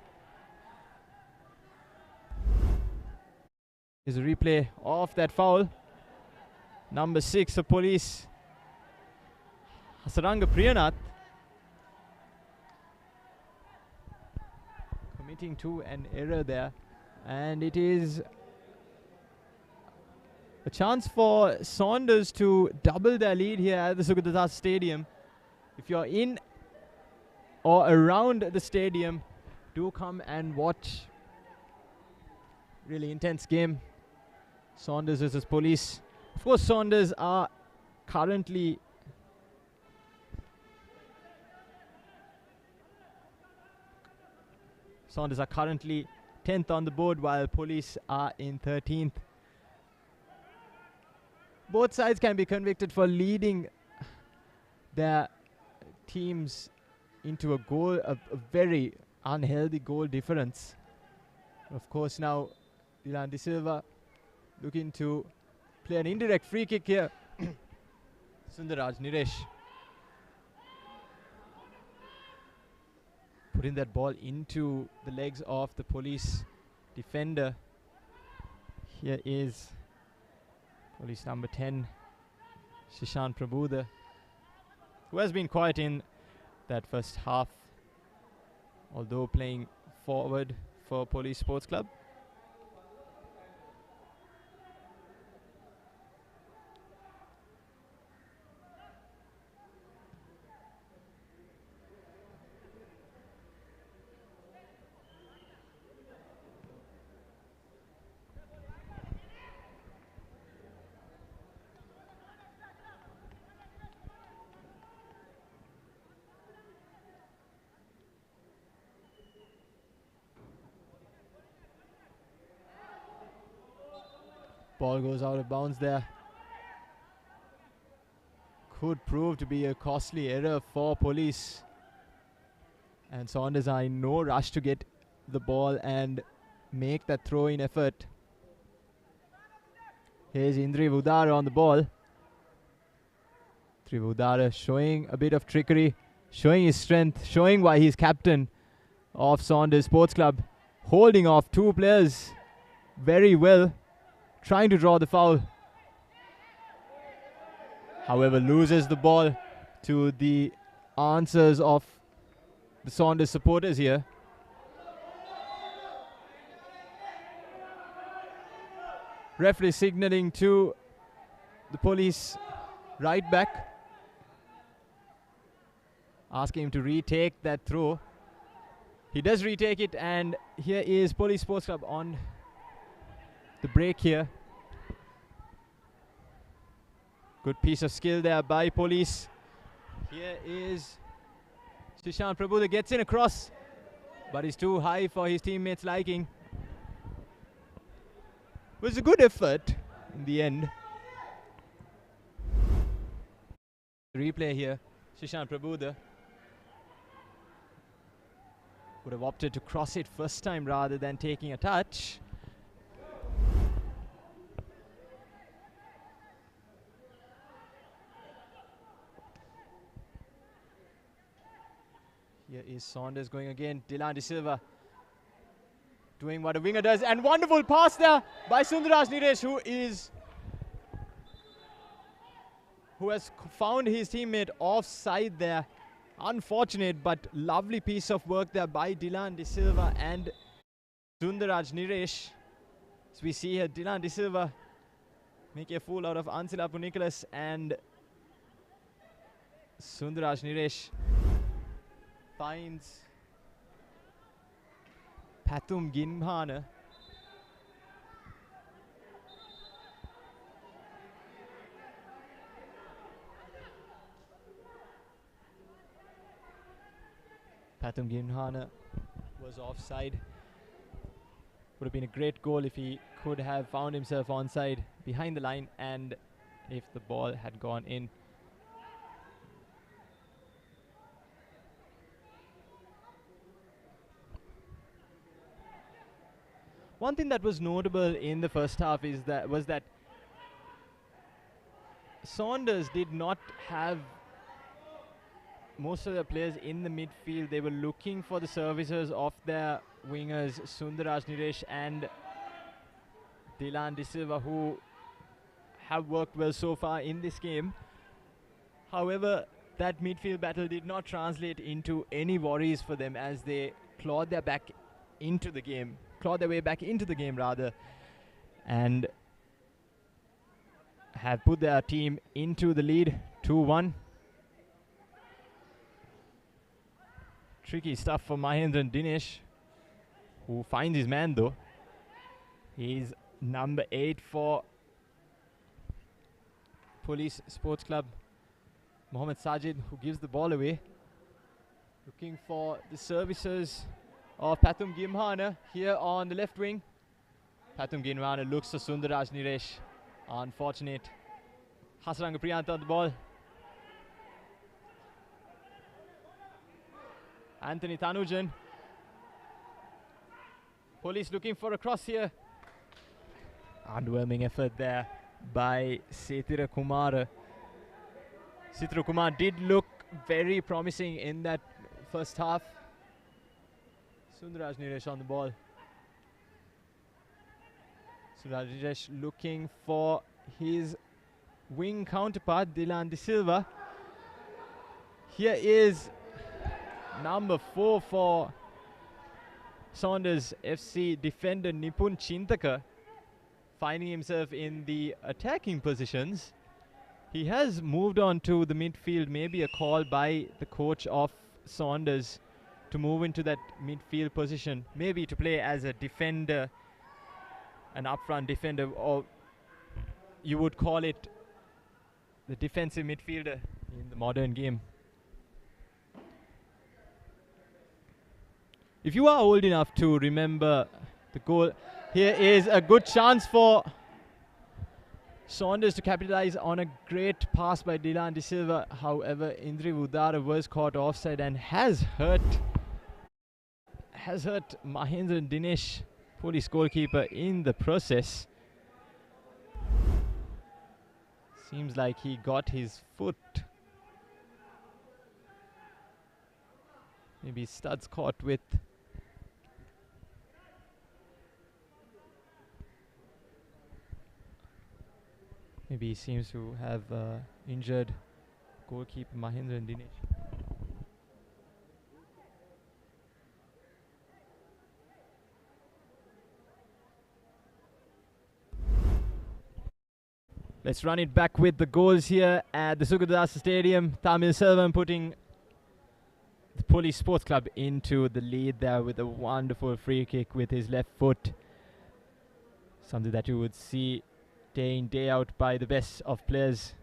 Here's a replay of that foul. Number 6 of Police, Hasaranga Priyanath, committing to an error there, and it is a chance for Saunders to double their lead here at the Sugatadasa Stadium. If you're in or around the stadium, do come and watch Really intense game. Saunders versus Police. Of course, Saunders are currently Saunders are currently 10th on the board, while Police are in 13th. Both sides can be convicted for leading their teams into a goal, a very unhealthy goal difference. Of course, now Dylan De Silva looking to play an indirect free kick here. Sundaraj Niresh putting that ball into the legs of the Police defender. Here is Police number 10, Shishan Prabhuda, who has been quiet in that first half, although playing forward for Police Sports Club. Ball goes out of bounds there. Could prove to be a costly error for Police. And Saunders are in no rush to get the ball and make that throw-in effort. Here's Indri Vudara on the ball. Indri Vudara showing a bit of trickery, showing his strength, showing why he's captain of Saunders Sports Club. Holding off two players very well, trying to draw the foul. However, loses the ball to the answers of the Saunders supporters here. Referee signaling to the Police right back, asking him to retake that throw. He does retake it, and here is Police Sports Club on the break here. Good piece of skill there by Police. Here is Shishan Prabhuda, gets in across, but he's too high for his teammates' liking. It was a good effort in the end. Replay here, Shishan Prabhuda would have opted to cross it first time rather than taking a touch. Here is Saunders going again. Dylan De Silva doing what a winger does, and wonderful pass there by Sundaraj Niresh, who has found his teammate offside there. Unfortunate, but lovely piece of work there by Dylan De Silva and Sundaraj Niresh. As we see here, Dylan De Silva making a fool out of Ansilapu Nicholas, and Sundaraj Niresh finds Pathum Ginbhana. Pathum Ginbhana was offside. Would have been a great goal if he could have found himself onside behind the line and if the ball had gone in. One thing that was notable in the first half was that Saunders did not have most of the players in the midfield. They were looking for the services of their wingers, Sundaraj Niresh and Dylan De Silva, who have worked well so far in this game. However, that midfield battle did not translate into any worries for them as they clawed their way back into the game and have put their team into the lead 2-1. Tricky stuff for Mahendran Dinesh, who finds his man though. He's number 8 for Police Sports Club, Mohammed Sajid, who gives the ball away. Looking for the services of Pathum Gimhana here on the left wing. Pathum Gimhana looks for Sundaraj Niresh. Unfortunate. Hasranga Priyanta on the ball. Anthony Tanujan. Police looking for a cross here. Underwhelming effort there by Setira Kumar. Setira Kumar did look very promising in that first half. Sundaraj Niresh on the ball. Sundaraj Niresh looking for his wing counterpart, Dylan De Silva. Here is number 4 for Saunders FC defender Nipun Chintaka, finding himself in the attacking positions. He has moved on to the midfield, maybe a call by the coach of Saunders to move into that midfield position, maybe to play as a defender, an upfront defender, or you would call it the defensive midfielder in the modern game. If you are old enough to remember the goal, here is a good chance for Saunders to capitalize on a great pass by Dylan De Silva. However, Indri Udara was caught offside and has hurt Mahendra Dinesh, Police goalkeeper, in the process. Seems like he got his foot. Maybe studs caught with. Maybe he seems to have injured goalkeeper Mahendra Dinesh. Let's run it back with the goals here at the Sugadasa Stadium. Tamil Selvam putting the Police Sports Club into the lead there with a wonderful free kick with his left foot. Something that you would see day in, day out by the best of players.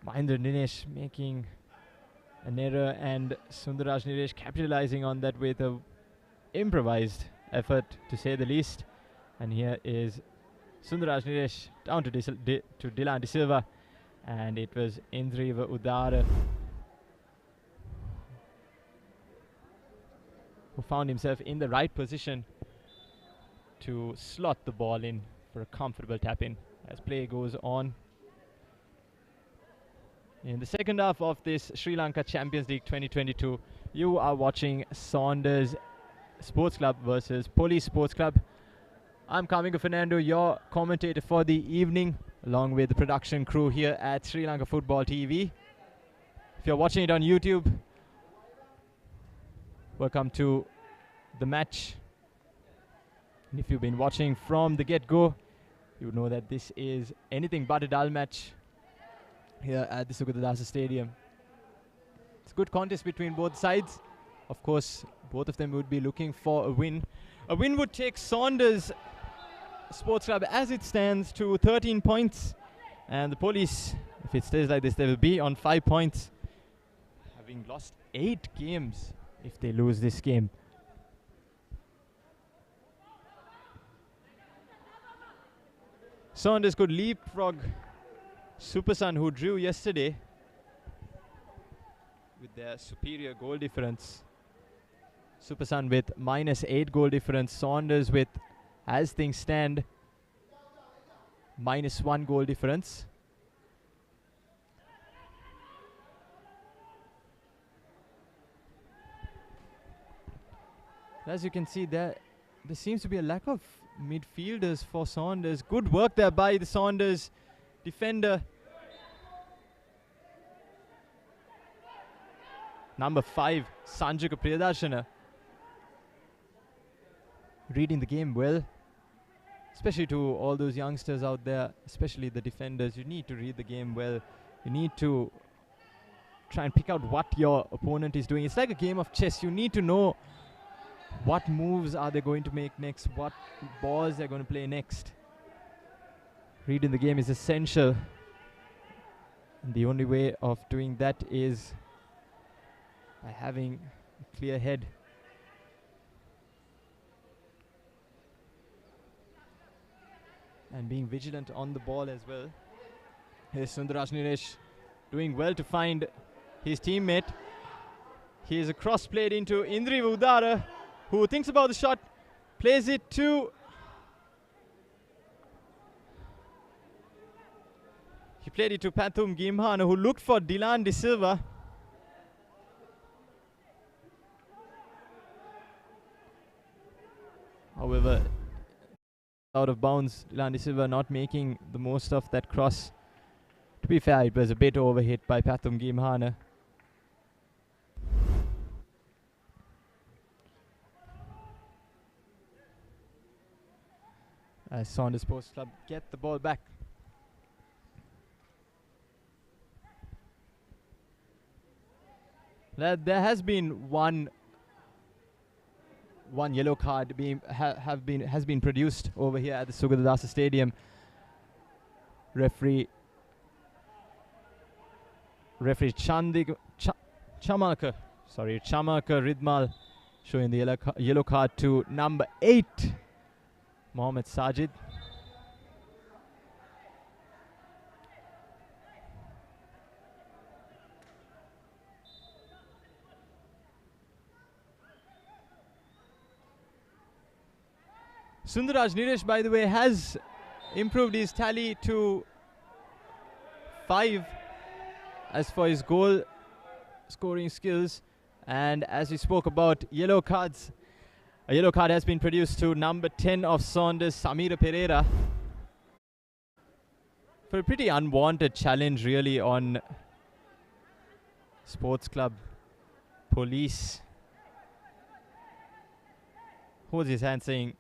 Mahendra Dinesh making an error and Sundaraj Niresh capitalizing on that with a improvised effort, to say the least. And here is Sundaraj Niresh down to Dylan De Silva, and it was Indriva Udara who found himself in the right position to slot the ball in for a comfortable tap-in as play goes on. In the second half of this Sri Lanka Champions League 2022, you are watching Saunders Sports Club versus Police Sports Club. I'm Kaminga Fernando, your commentator for the evening, along with the production crew here at Sri Lanka Football TV. If you're watching it on YouTube, welcome to the match. And if you've been watching from the get-go, you would know that this is anything but a dull match here at the Sugadasa Stadium. It's a good contest between both sides. Of course, both of them would be looking for a win. A win would take Saunders Sports Club as it stands to 13 points. And the Police, if it stays like this, they will be on 5 points, having lost 8 games if they lose this game. Saunders could leapfrog Supersun, who drew yesterday, with their superior goal difference. Supersun with -8 goal difference. Saunders with, as things stand, -1 goal difference. As you can see, there seems to be a lack of midfielders for Saunders. Good work there by the Saunders defender. Number 5, Sanjaka Priyadarshana, reading the game well, especially to all those youngsters out there, especially the defenders. You need to read the game well. You need to try and pick out what your opponent is doing. It's like a game of chess. You need to know What moves are they going to make next? What balls they're going to play next? Reading the game is essential. And the only way of doing that is by having a clear head. And being vigilant on the ball as well. Here's Sundaraj Niresh doing well to find his teammate. He is a cross played into Indri Udara, who thinks about the shot, plays it to... He played it to Pathum Gimhana, who looked for Dylan De Silva. However, out of bounds, Dylan De Silva not making the most of that cross. To be fair, it was a bit overhit by Pathum Gimhana. As Saunders Sports Club get the ball back. There has been one yellow card has been produced over here at the Sugadadasa Stadium. Referee Chamarka Ridmal showing the yellow card to number 8, Mohammad Sajid. Sundaraj Niresh, by the way, has improved his tally to 5 as for his goal scoring skills. And as we spoke about yellow cards, a yellow card has been produced to number 10 of Saunders, Samira Pereira, for a pretty unwanted challenge really on Sports Club Police. Holds his hand saying,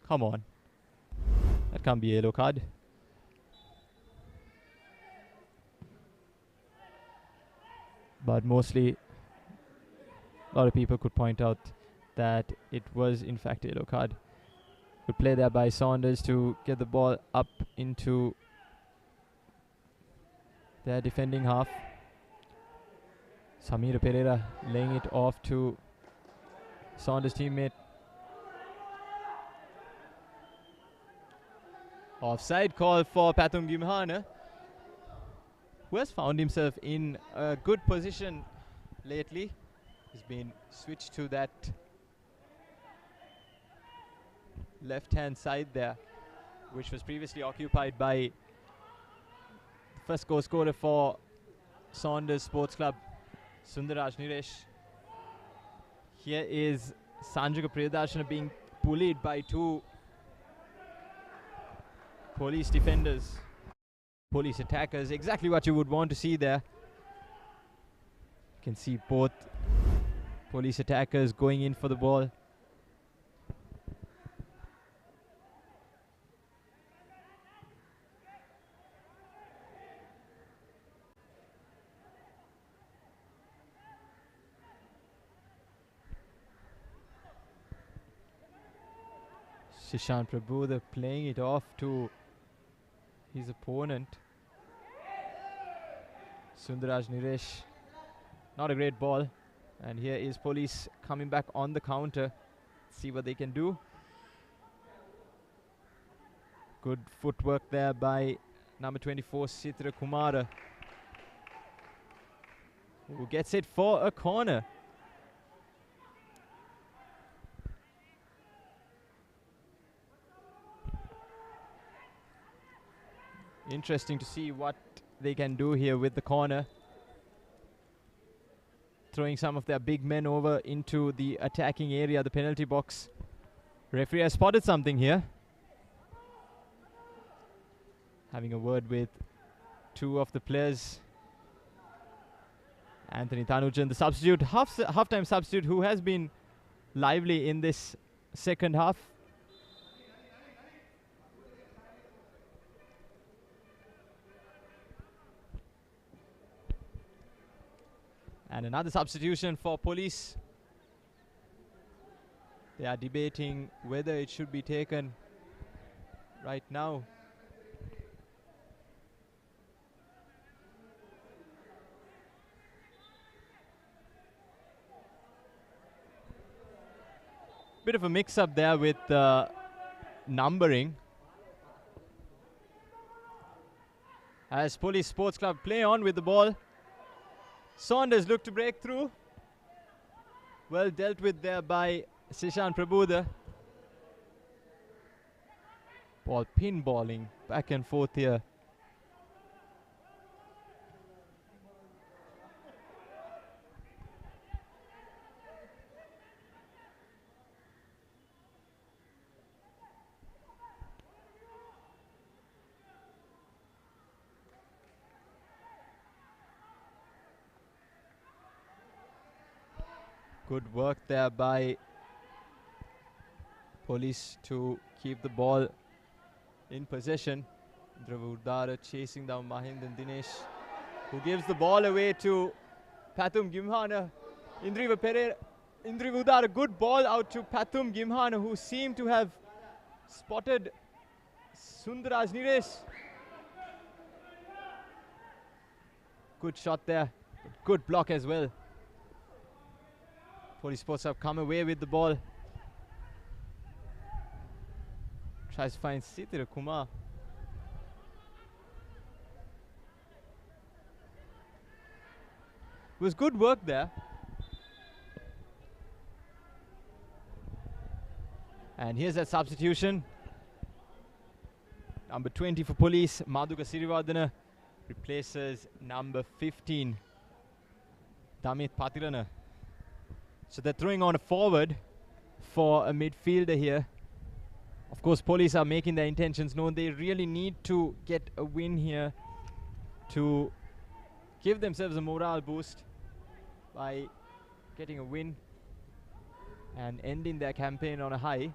come on, that can't be a yellow card. But mostly, a lot of people could point out that it was in fact a yellow card. Good play there by Saunders to get the ball up into their defending half. Samira Pereira laying it off to Saunders' teammate. Offside call for Pathum Gimhana, who has found himself in a good position lately. He's been switched to that left-hand side there, which was previously occupied by the first goal scorer for Saunders Sports Club, Sundaraj Niresh. Here is Sanjika Priyadarshana being bullied by 2 police defenders, police attackers, exactly what you would want to see there. You can see both police attackers going in for the ball. Shishan Prabhu playing it off to his opponent. Sundaraj Niresh, not a great ball. And here is police coming back on the counter. See what they can do. Good footwork there by number 24, Sitra Kumara, who gets it for a corner. Interesting to see what they can do here with the corner. Throwing some of their big men over into the attacking area, the penalty box. Referee has spotted something here. Having a word with 2 of the players. Anthony Tanujan, the substitute, half-time substitute, who has been lively in this second half. And another substitution for police. They are debating whether it should be taken right now. Bit of a mix-up there with numbering. As Police Sports Club play on with the ball. Saunders look to break through. Well dealt with there by Sishan Prabhuda. Ball pinballing back and forth here. Good work there by Police to keep the ball in possession. Indra chasing down Mahind and Dinesh, who gives the ball away to Pathum Gimhana. Indra Udara, good ball out to Pathum Gimhana, who seemed to have spotted Sundaraj Niresh. Good shot there, good block as well. Police Sports have come away with the ball. Tries to find Sitira Kumar. It was good work there. And here's that substitution. Number 20 for Police, Madhuka Sirivardhana, replaces number 15, Damit Patirana. So they're throwing on a forward for a midfielder here. Of course, Police are making their intentions known. They really need to get a win here to give themselves a morale boost by getting a win and ending their campaign on a high.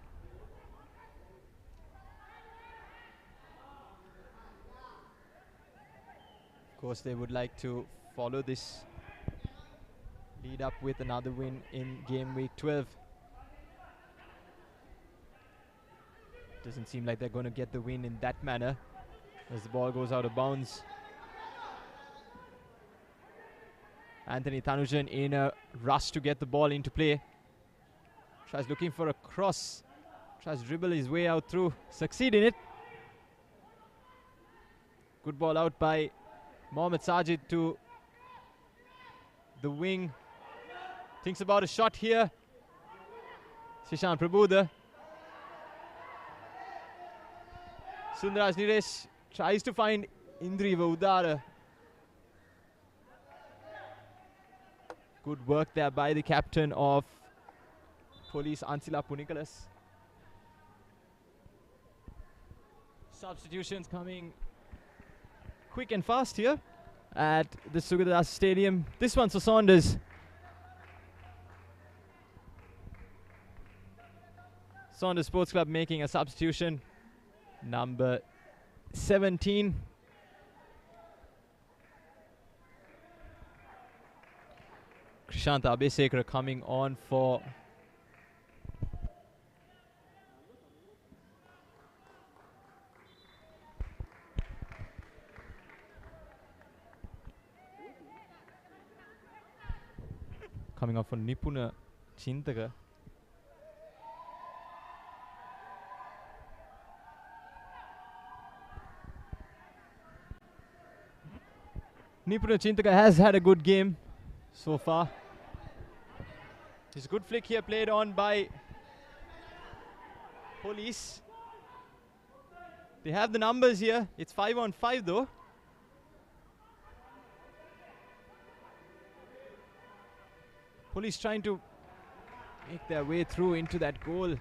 Of course, they would like to follow this lead up with another win in game week 12. Doesn't seem like they're going to get the win in that manner as the ball goes out of bounds. Anthony Tanujan in a rush to get the ball into play. Tries looking for a cross. Tries to dribble his way out through. Succeed in it. Good ball out by Mohammad Sajid to the wing. Thinks about a shot here. Sishan Prabhuda. Sundaraj Niresh tries to find Indriva Udara. Good work there by the captain of Police, Ansila Punikalas. Substitutions coming quick and fast here at the Sugadas Stadium. This one's for Saunders. Saunders Sports Club making a substitution. Number 17. Krishanta Abesekara coming on for Nipuna Chintaka. Nipuna Chintaka has had a good game so far. It's a good flick here played on by Police. They have the numbers here. It's 5-on-5 though. Police trying to make their way through into that goal.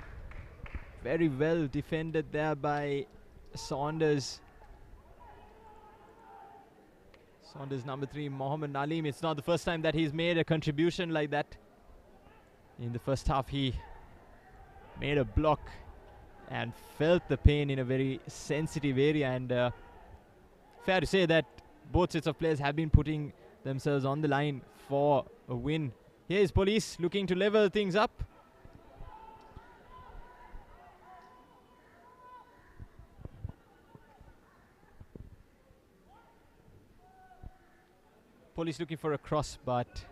Very well defended there by Saunders. Saunders number 3, Mohammed Nalim. It's not the first time that he's made a contribution like that. In the first half, he made a block and felt the pain in a very sensitive area. And fair to say that both sets of players have been putting themselves on the line for a win. Here is Police looking to level things up. Police looking for a cross, but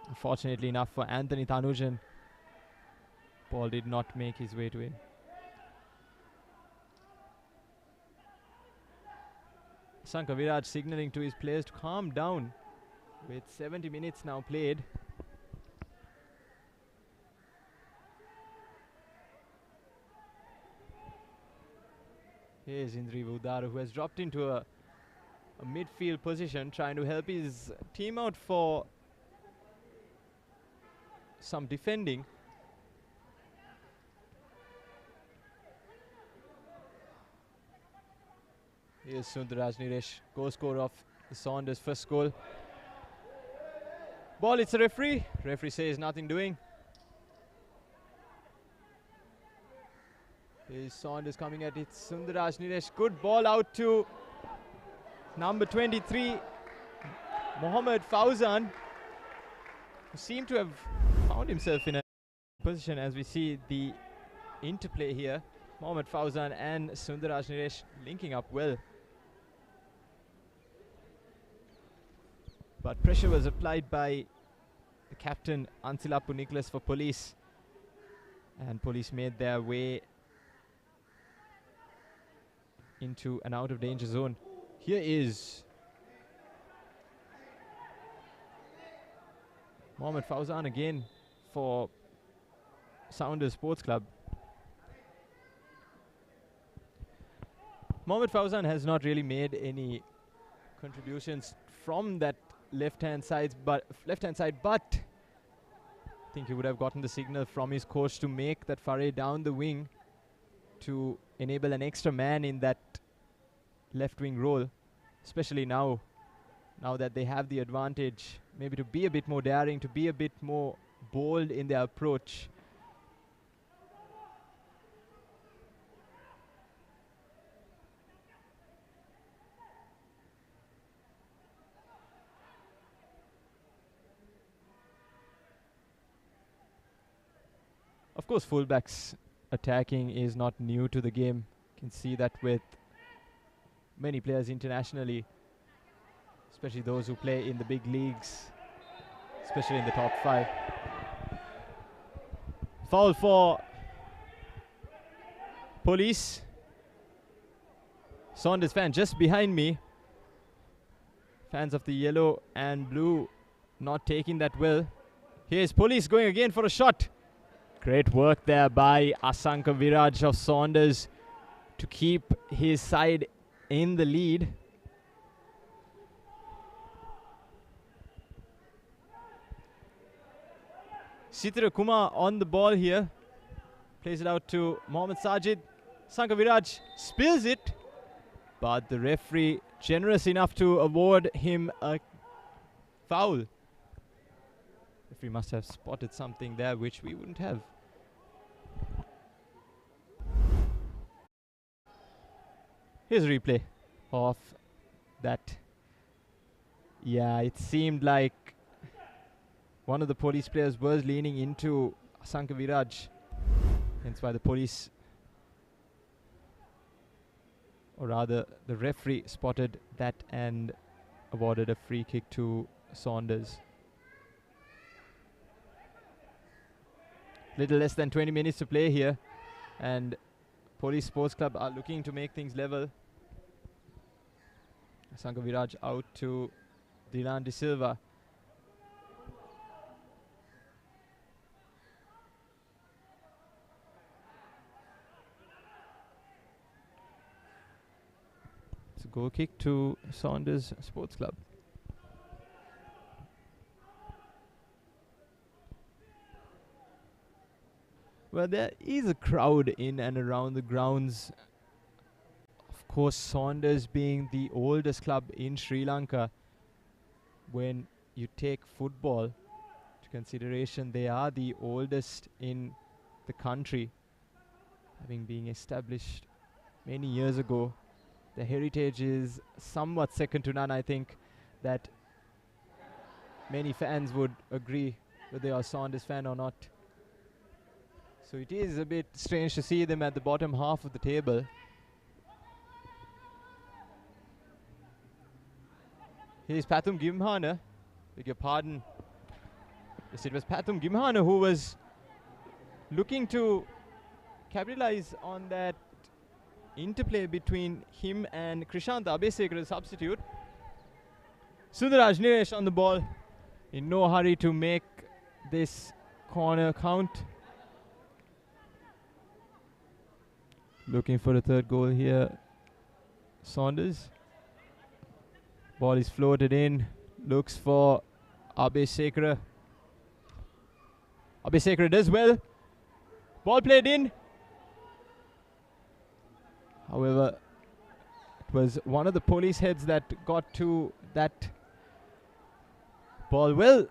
unfortunately enough for Anthony Tanujan, ball did not make his way to it. Asanka Viraj signalling to his players to calm down with 70 minutes now played. Here's Indriva Udara, who has dropped into a midfield position, trying to help his team out for some defending. Here's Sundaraj Niresh, goal scorer of the Saunders' first goal. Ball, it's a referee. Referee says nothing doing. Here's Saunders coming at it. Sundaraj Niresh, good ball out to number 23, Mohammad Fauzan, who seemed to have found himself in a position as we see the interplay here. Mohammad Fauzan and Sundaraj Niresh linking up well. But pressure was applied by the captain Ansilapu Nicholas for Police, and Police made their way into an out of danger zone. Here is Mohammad Fauzan again for Saunders Sports Club. Mohammad Fauzan has not really made any contributions from that left-hand side, but I think he would have gotten the signal from his coach to make that foray down the wing to enable an extra man in that left wing role, especially now that they have the advantage, maybe to be a bit more daring, to be a bit more bold in their approach. Of course, fullbacks attacking is not new to the game. You can see that with many players internationally, especially those who play in the big leagues, especially in the top 5. Foul for Police. Saunders fan just behind me. Fans of the yellow and blue not taking that well. Here's Police going again for a shot. Great work there by Asanka Viraj of Saunders to keep his side in the lead. Sithira Kumar on the ball here. Plays it out to Mohammad Sajid. Asanka Viraj spills it, but the referee generous enough to award him a foul. Referee must have spotted something there which we wouldn't have. Here's a replay of that. Yeah, it seemed like one of the Police players was leaning into Asanka Viraj. Hence why the Police, or rather the referee, spotted that and awarded a free kick to Saunders. Little less than 20 minutes to play here, and Police Sports Club are looking to make things level. Asanka Viraj out to Dylan De Silva. It's a goal kick to Saunders Sports Club. Well, there is a crowd in and around the grounds. Of course, Saunders being the oldest club in Sri Lanka. When you take football into consideration, they are the oldest in the country, having been established many years ago. The heritage is somewhat second to none. I think that many fans would agree, whether they are Saunders fan or not. So it is a bit strange to see them at the bottom half of the table. Here's Pathum Gimhana. Beg your pardon. Yes, it was Pathum Gimhana who was looking to capitalize on that interplay between him and Krishanta Abesekara, the substitute. Sundaraj Niresh on the ball, in no hurry to make this corner count. Looking for the third goal here, Saunders. Ball is floated in, looks for Abesekara. Abesekara does well. Ball played in. However, it was one of the police heads that got to that ball. Well,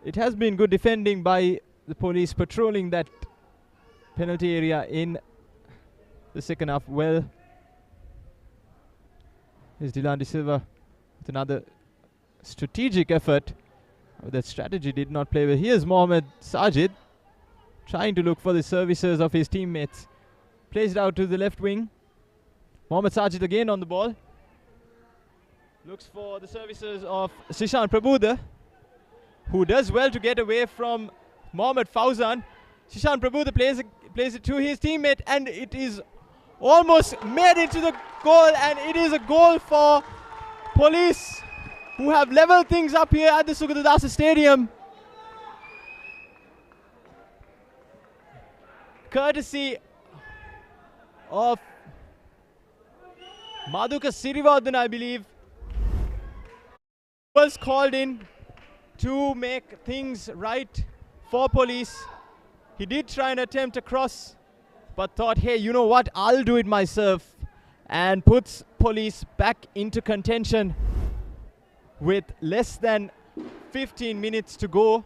it has been good defending by the police patrolling that penalty area in the second half. Well, here's Dylan De Silva with another strategic effort. That strategy did not play well. Here's Mohamed Sajid trying to look for the services of his teammates. Plays it out to the left wing. Mohamed Sajid again on the ball. Looks for the services of Sishan Prabhuda, who does well to get away from Mohamed Fauzan. Sishan Prabhuda plays it to his teammate, and it is almost made into the goal, and it is a goal for police, who have leveled things up here at the Sugatadasa Stadium. Courtesy of Madhuka Sirivardhan, I believe, was called in to make things right for police. He did try and attempt a cross, but thought, hey, you know what, I'll do it myself, and puts police back into contention with less than 15 minutes to go.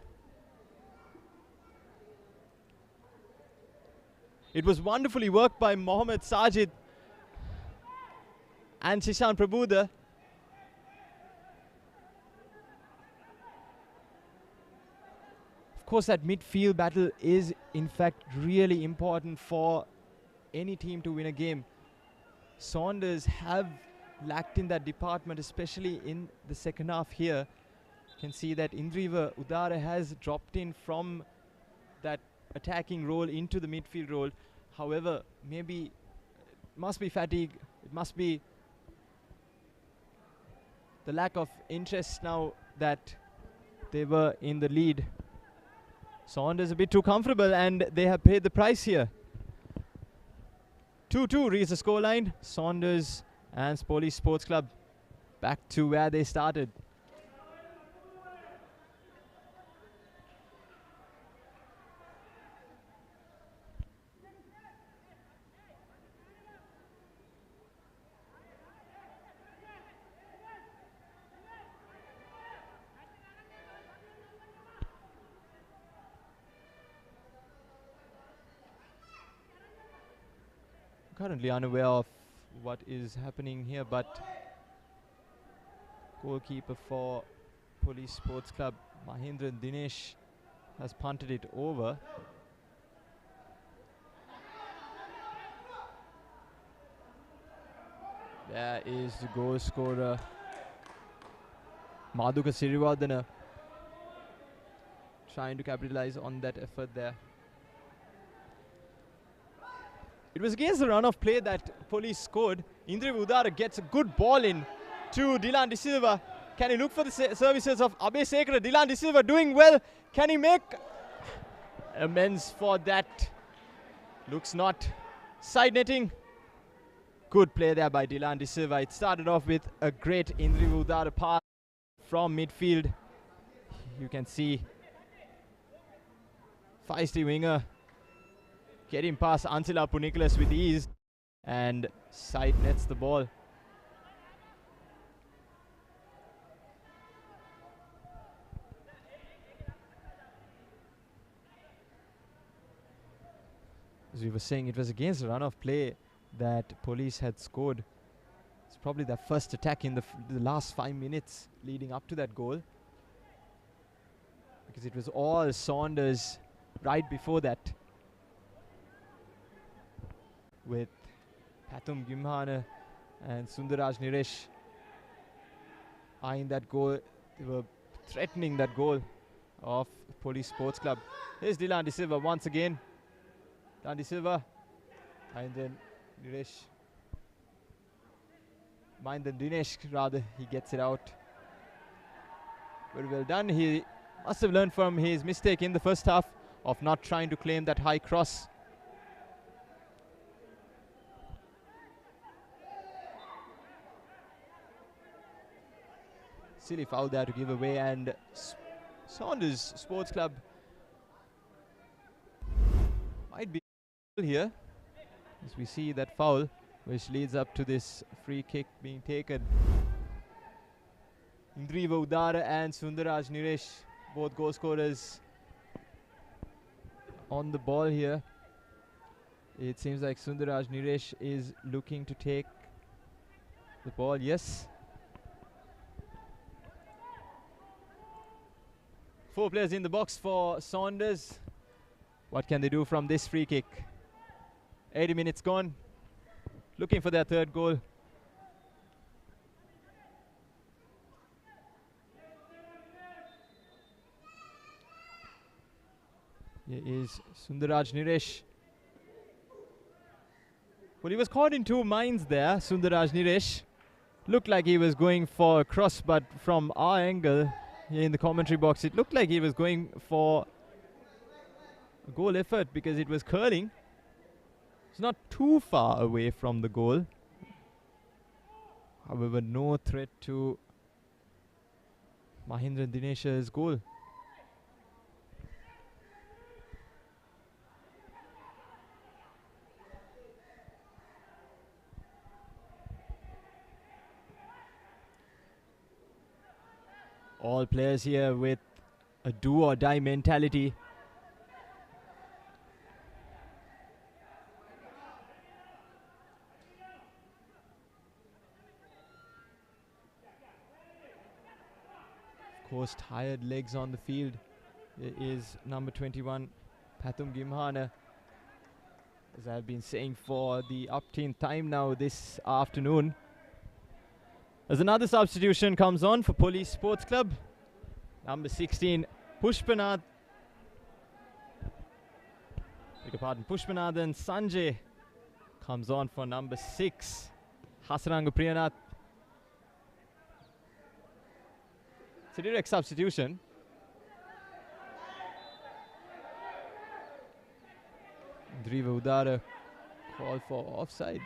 It was wonderfully worked by Mohamed Sajid and Sishan Prabhuda. Of course, that midfield battle is in fact really important for any team to win a game. Saunders have lacked in that department, especially in the second half here. You can see that Indriva Udara has dropped in from that attacking role into the midfield role. However, maybe it must be fatigue, it must be the lack of interest now that they were in the lead. Saunders a bit too comfortable, and they have paid the price here. 2-2 reads the scoreline. Saunders and Police Sports Club back to where they started. Currently unaware of what is happening here, but goalkeeper for Police Sports Club, Mahindra Dinesh, has punted it over. There is the goal scorer, Madhuka Sirivardhana, trying to capitalize on that effort there. It was against the run of play that Police scored. Indriva Udara gets a good ball in to Dylan De Silva. Can he look for the services of Abesekara? Dylan De Silva doing well. Can he make amends for that? Looks not. Side netting. Good play there by Dylan De Silva. It started off with a great Indriva Udara pass from midfield. You can see feisty winger getting past Ansila Punikulas with ease, and side nets the ball. As we were saying, it was against the run of play that Police had scored. It's probably their first attack in the last 5 minutes leading up to that goal, because it was all Saunders right before that, with Pathum Gimhana and Sundaraj Niresh eyeing that goal. They were threatening that goal of Police Sports Club. Here's Dylan De Silva once again. Dylan De Silva. And then Dinesh rather, he gets it out. Very well done. He must have learned from his mistake in the first half of not trying to claim that high cross. Silly foul there to give away, and Saunders Sports Club might be here as we see that foul, which leads up to this free kick being taken. Indriva Udara and Sundaraj Niresh, both goal scorers on the ball here. It seems like Sundaraj Niresh is looking to take the ball. Yes. 4 players in the box for Saunders. What can they do from this free kick? 80 minutes gone. Looking for their third goal. Here is Sundaraj Niresh. Well, he was caught in two minds there, Sundaraj Niresh. Looked like he was going for a cross, but from our angle here in the commentary box, it looked like he was going for a goal effort because it was curling. It's not too far away from the goal. However, no threat to Mahindra Dinesh's goal. All players here with a do or die mentality. Of course, tired legs on the field. There is number 21, Pathum Gimhana. As I've been saying for the upteenth time now this afternoon. As another substitution comes on for Police Sports Club. Number 16, Pushpanath. Beg your pardon, Pushpanathan Sanjay comes on for number 6, Hasaranga Priyanath. It's a direct substitution. Driva Udara called for offside.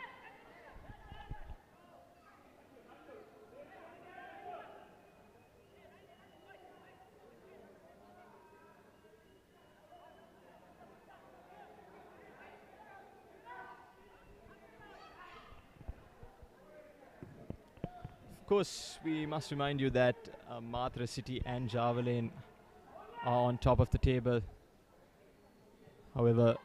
Of course, we must remind you that Matra City and Javelin are on top of the table. However,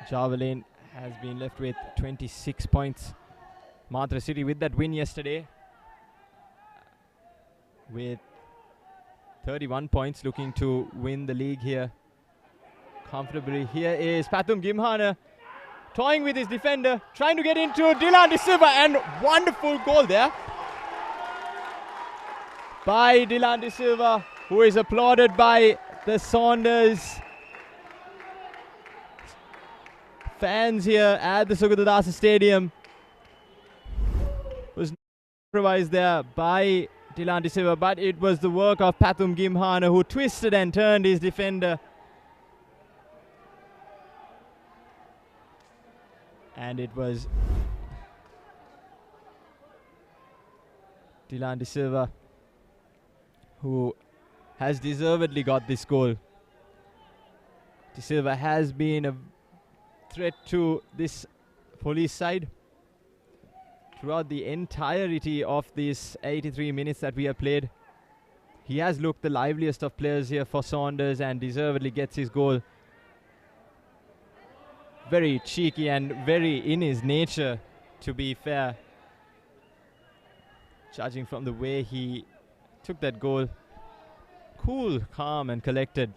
Javelin has been left with 26 points. Matra City with that win yesterday with 31 points, looking to win the league here comfortably. Here is Pathum Gimhana toying with his defender, trying to get into Dylan De Silva, and wonderful goal there by Dylan De Silva, who is applauded by the Saunders fans here at the Sugadadasa Stadium. Was improvised there by Dylan De Silva, but it was the work of Pathum Gimhana, who twisted and turned his defender. And it was Dylan De Silva who has deservedly got this goal. De Silva has been a threat to this Police side throughout the entirety of these 83 minutes that we have played. He has looked the liveliest of players here for Saunders and deservedly gets his goal. Very cheeky and very in his nature, to be fair, judging from the way he took that goal. Cool, calm and collected.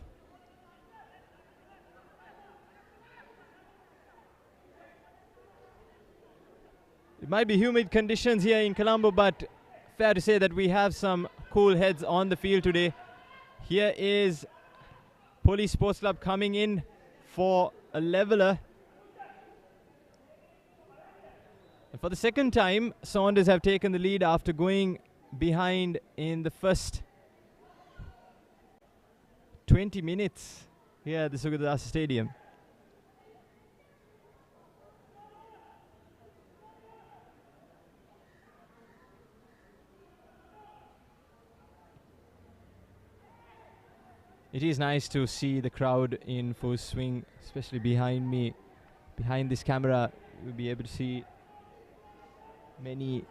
It might be humid conditions here in Colombo, but fair to say that we have some cool heads on the field today. Here is Police Sports Club coming in for a leveller. And for the second time, Saunders have taken the lead after going behind in the first 20 minutes here at the Sugadasa Stadium. It is nice to see the crowd in full swing, especially behind me. Behind this camera, you'll be able to see many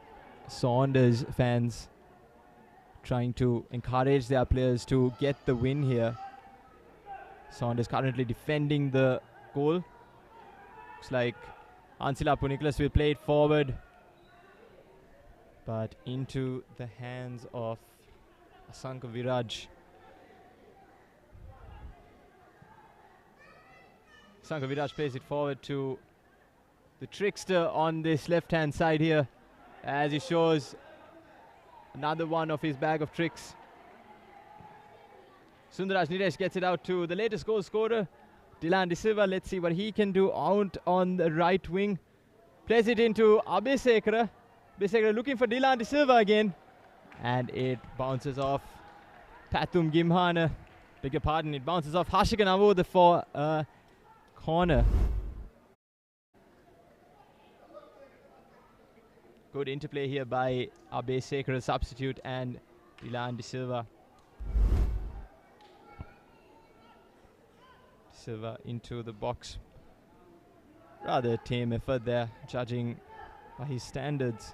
Saunders fans trying to encourage their players to get the win here. Saunders currently defending the goal. Looks like Ansila Puniklas will play it forward, but into the hands of Asanka Viraj. Asanka Viraj plays it forward to the trickster on this left-hand side here, as he shows another one of his bag of tricks. Sundaraj Niresh gets it out to the latest goal scorer, Dylan De Silva. Let's see what he can do out on the right wing. Plays it into Abesekara. Abesekara looking for Dylan De Silva again. And it bounces off Pathum Gimhana. Beg your pardon, it bounces off Hashikan Avoda for a corner. Good interplay here by Abesekara, substitute, and Dylan De Silva. Silva into the box. Rather tame effort there, judging by his standards.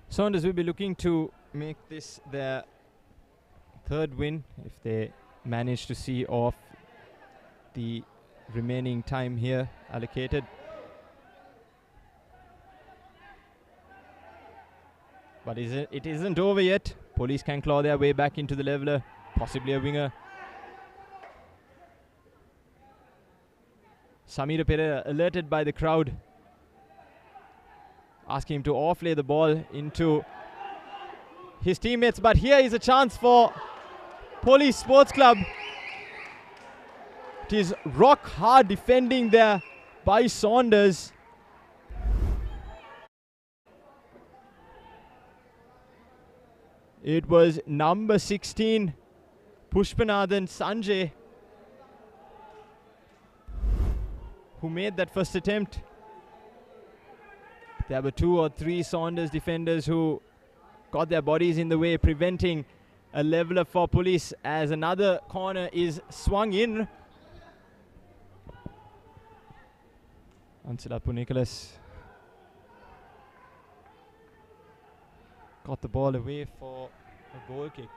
Saunders will be looking to make this their third win if they manage to see off the remaining time here allocated. But it isn't over yet. Police can claw their way back into the leveller, possibly a winger. Samira Pereira alerted by the crowd, asking him to offlay the ball into his teammates. But here is a chance for Police Sports Club. It is rock hard defending there by Saunders. It was number 16, Pushpanathan Sanjay, who made that first attempt. There were 2 or 3 Saunders defenders who got their bodies in the way, preventing a leveller for Police as another corner is swung in. Ansila Puniklas got the ball away for a goal kick.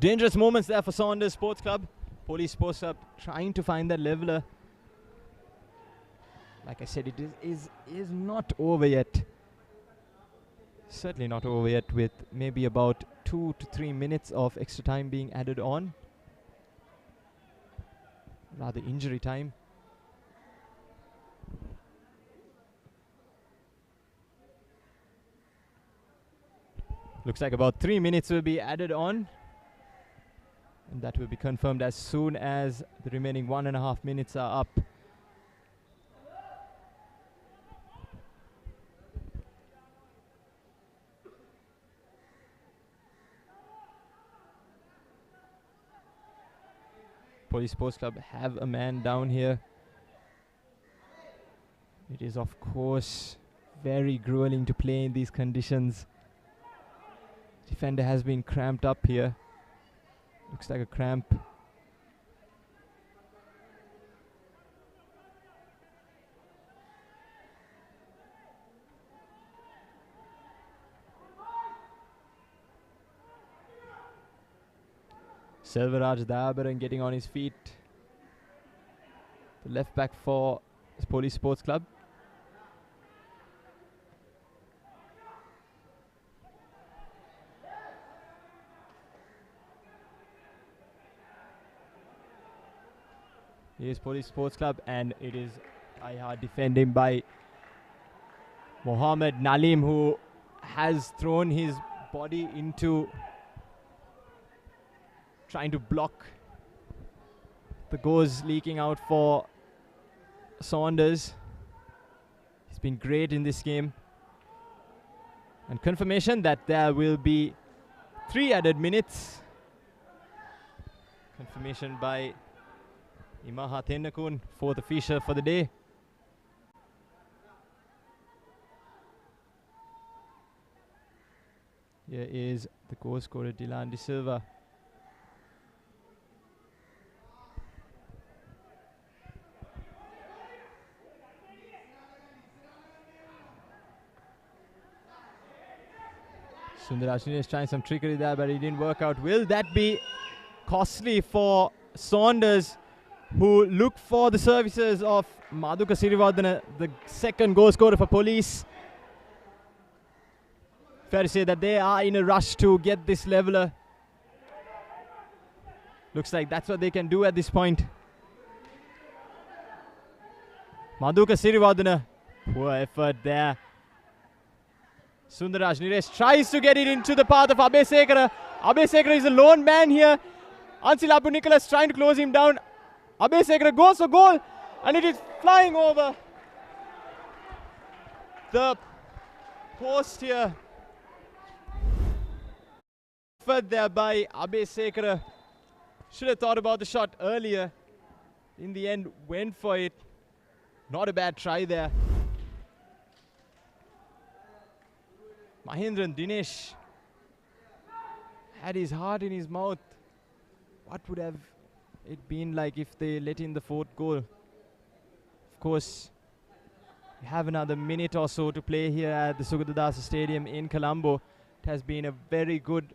Dangerous moments there for Saunders Sports Club. Police Sports Club trying to find that leveller. Like I said, it is not over yet. Certainly not over yet, with maybe about 2 to 3 minutes of extra time being added on. Rather injury time. Looks like about 3 minutes will be added on. And that will be confirmed as soon as the remaining 1.5 minutes are up. Police Sports Club have a man down here. It is, of course, very grueling to play in these conditions. Defender has been cramped up here. Looks like a cramp. Selvaraj Dabaran getting on his feet. The left back for Police Sports Club. Here's Police Sports Club, and it is hard defending by Mohammed Nalim, who has thrown his body into trying to block the goals leaking out for Saunders. He's been great in this game. And confirmation that there will be 3 added minutes. Confirmation by Imaha Tennakun, fourth official for the day. Here is the goal scorer Dylan De Silva. Sundarashini is trying some trickery there, but it didn't work out. Will that be costly for Saunders, who look for the services of Madhuka Sirivardhana, the second goal scorer for Police? Fair to say that they are in a rush to get this leveler. Looks like that's what they can do at this point. Madhuka Sirivardhana, poor effort there. Sundaraj Niresh tries to get it into the path of Abhesekara. Abhesekara is a lone man here. Ansilapu Nicholas trying to close him down. Abhesekara goes for goal, and it is flying over the post here. Effort there by Abhesekara. Should have thought about the shot earlier. In the end, went for it. Not a bad try there. Mahendran Dinesh had his heart in his mouth. What would have it been like if they let in the 4th goal? Of course, we have another minute or so to play here at the Sugadadasa Stadium in Colombo. It has been a very good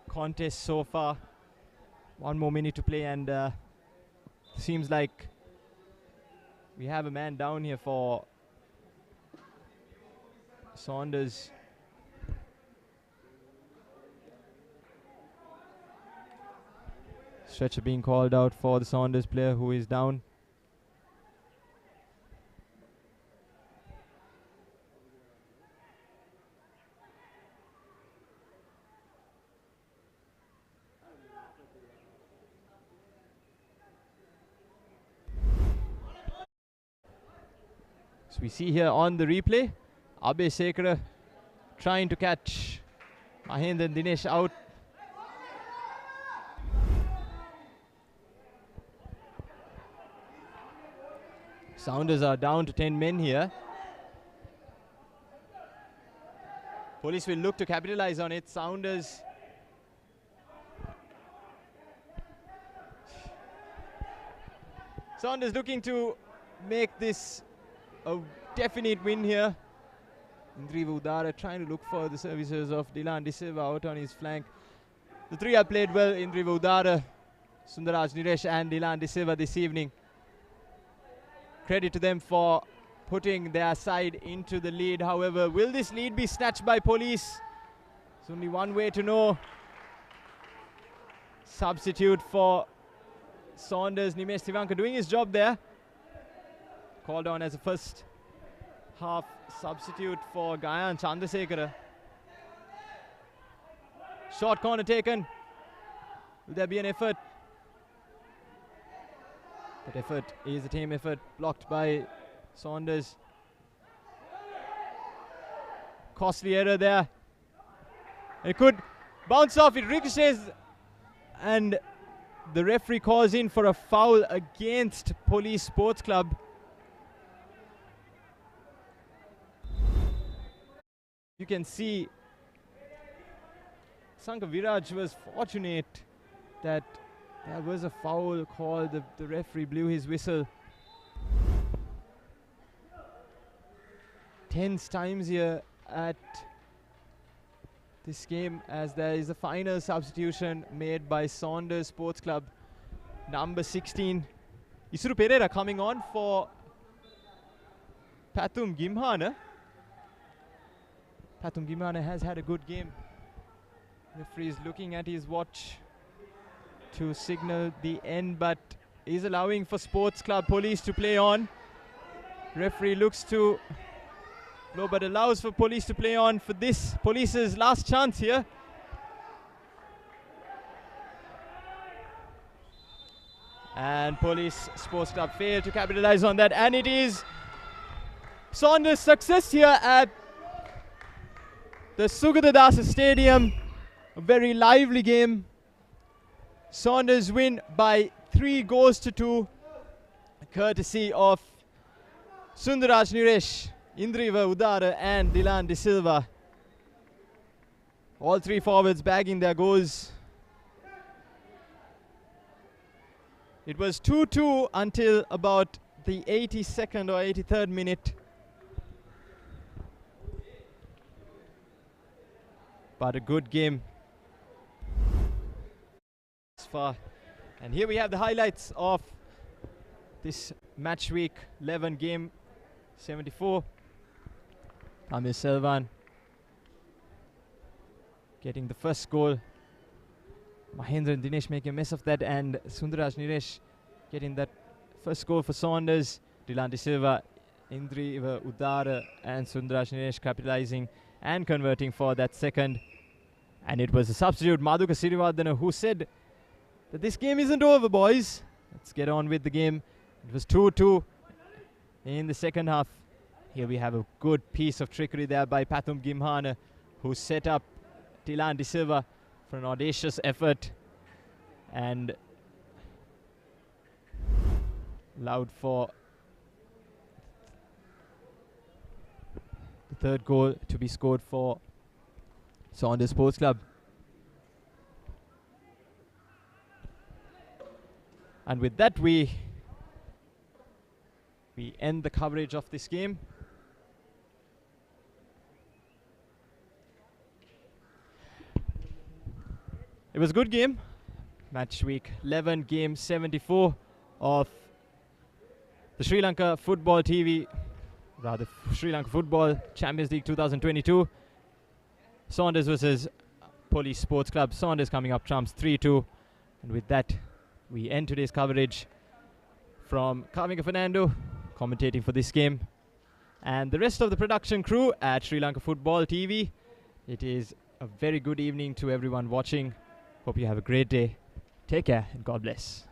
contest so far. 1 more minute to play, and seems like we have a man down here for Saunders. Stretcher being called out for the Saunders player who is down. So we see here on the replay, Abhesekara trying to catch Mahendran Dinesh out. Sounders are down to 10 men here. Police will look to capitalize on it. Sounders looking to make this a definite win here. Indriva Udara trying to look for the services of Dylan De Silva out on his flank. The 3 have played well: Indriva Udara, Sundaraj Niresh and Dylan De Silva this evening. Credit to them for putting their side into the lead. However, will this lead be snatched by Police? There's only one way to know. Substitute for Saunders, Nimesh Tivanka doing his job there. Called on as a first half substitute for Gayan Chandrasekhara. Short corner taken. Will there be an effort? That effort is a team effort, blocked by Saunders. Costly error there. It could bounce off, it ricochets, and the referee calls in for a foul against Police Sports Club. You can see Sanka Viraj was fortunate that there was a foul call. The referee blew his whistle. Tense times here at this game, as there is a final substitution made by Saunders Sports Club. Number 16, Isuru Pereira coming on for Pathum Gimhana. Pathum Gimhana has had a good game. Referee is looking at his watch to signal the end, but is allowing for Sports Club Police to play on. Referee looks to blow, but allows for Police to play on for this Police's last chance here. And Police Sports Club failed to capitalize on that, and it is Saunders' success here at the Sugatadasa Stadium. A very lively game. Saunders win by 3-2, courtesy of Sundaraj Niresh, Indriva Udara and Dylan De Silva. All three forwards bagging their goals. It was 2-2 until about the 82nd or 83rd minute. But a good game thus far. And here we have the highlights of this match week 11 game 74. Tamil Selvan getting the first goal. Mahendra and Dinesh making a mess of that, and Sundaraj Niresh getting that first goal for Saunders. Dylan De Silva, Indriva Udara and Sundaraj Niresh capitalizing and converting for that second. And it was a substitute, Madhuka Sirivardhana, who said that this game isn't over, boys. Let's get on with the game. It was 2-2 in the second half. Here we have a good piece of trickery there by Pathum Gimhana, who set up Dylan De Silva for an audacious effort and allowed for the third goal to be scored for Saunders Sports Club. And with that, we end the coverage of this game. It was a good game. Match week 11, game 74 of the Sri Lanka Football TV, rather Sri Lanka Football Champions League 2022. Saunders versus Police Sports Club. Saunders coming up trumps 3-2. And with that, we end today's coverage from Kavinga Fernando, commentating for this game, and the rest of the production crew at Sri Lanka Football TV. It is a very good evening to everyone watching. Hope you have a great day. Take care and God bless.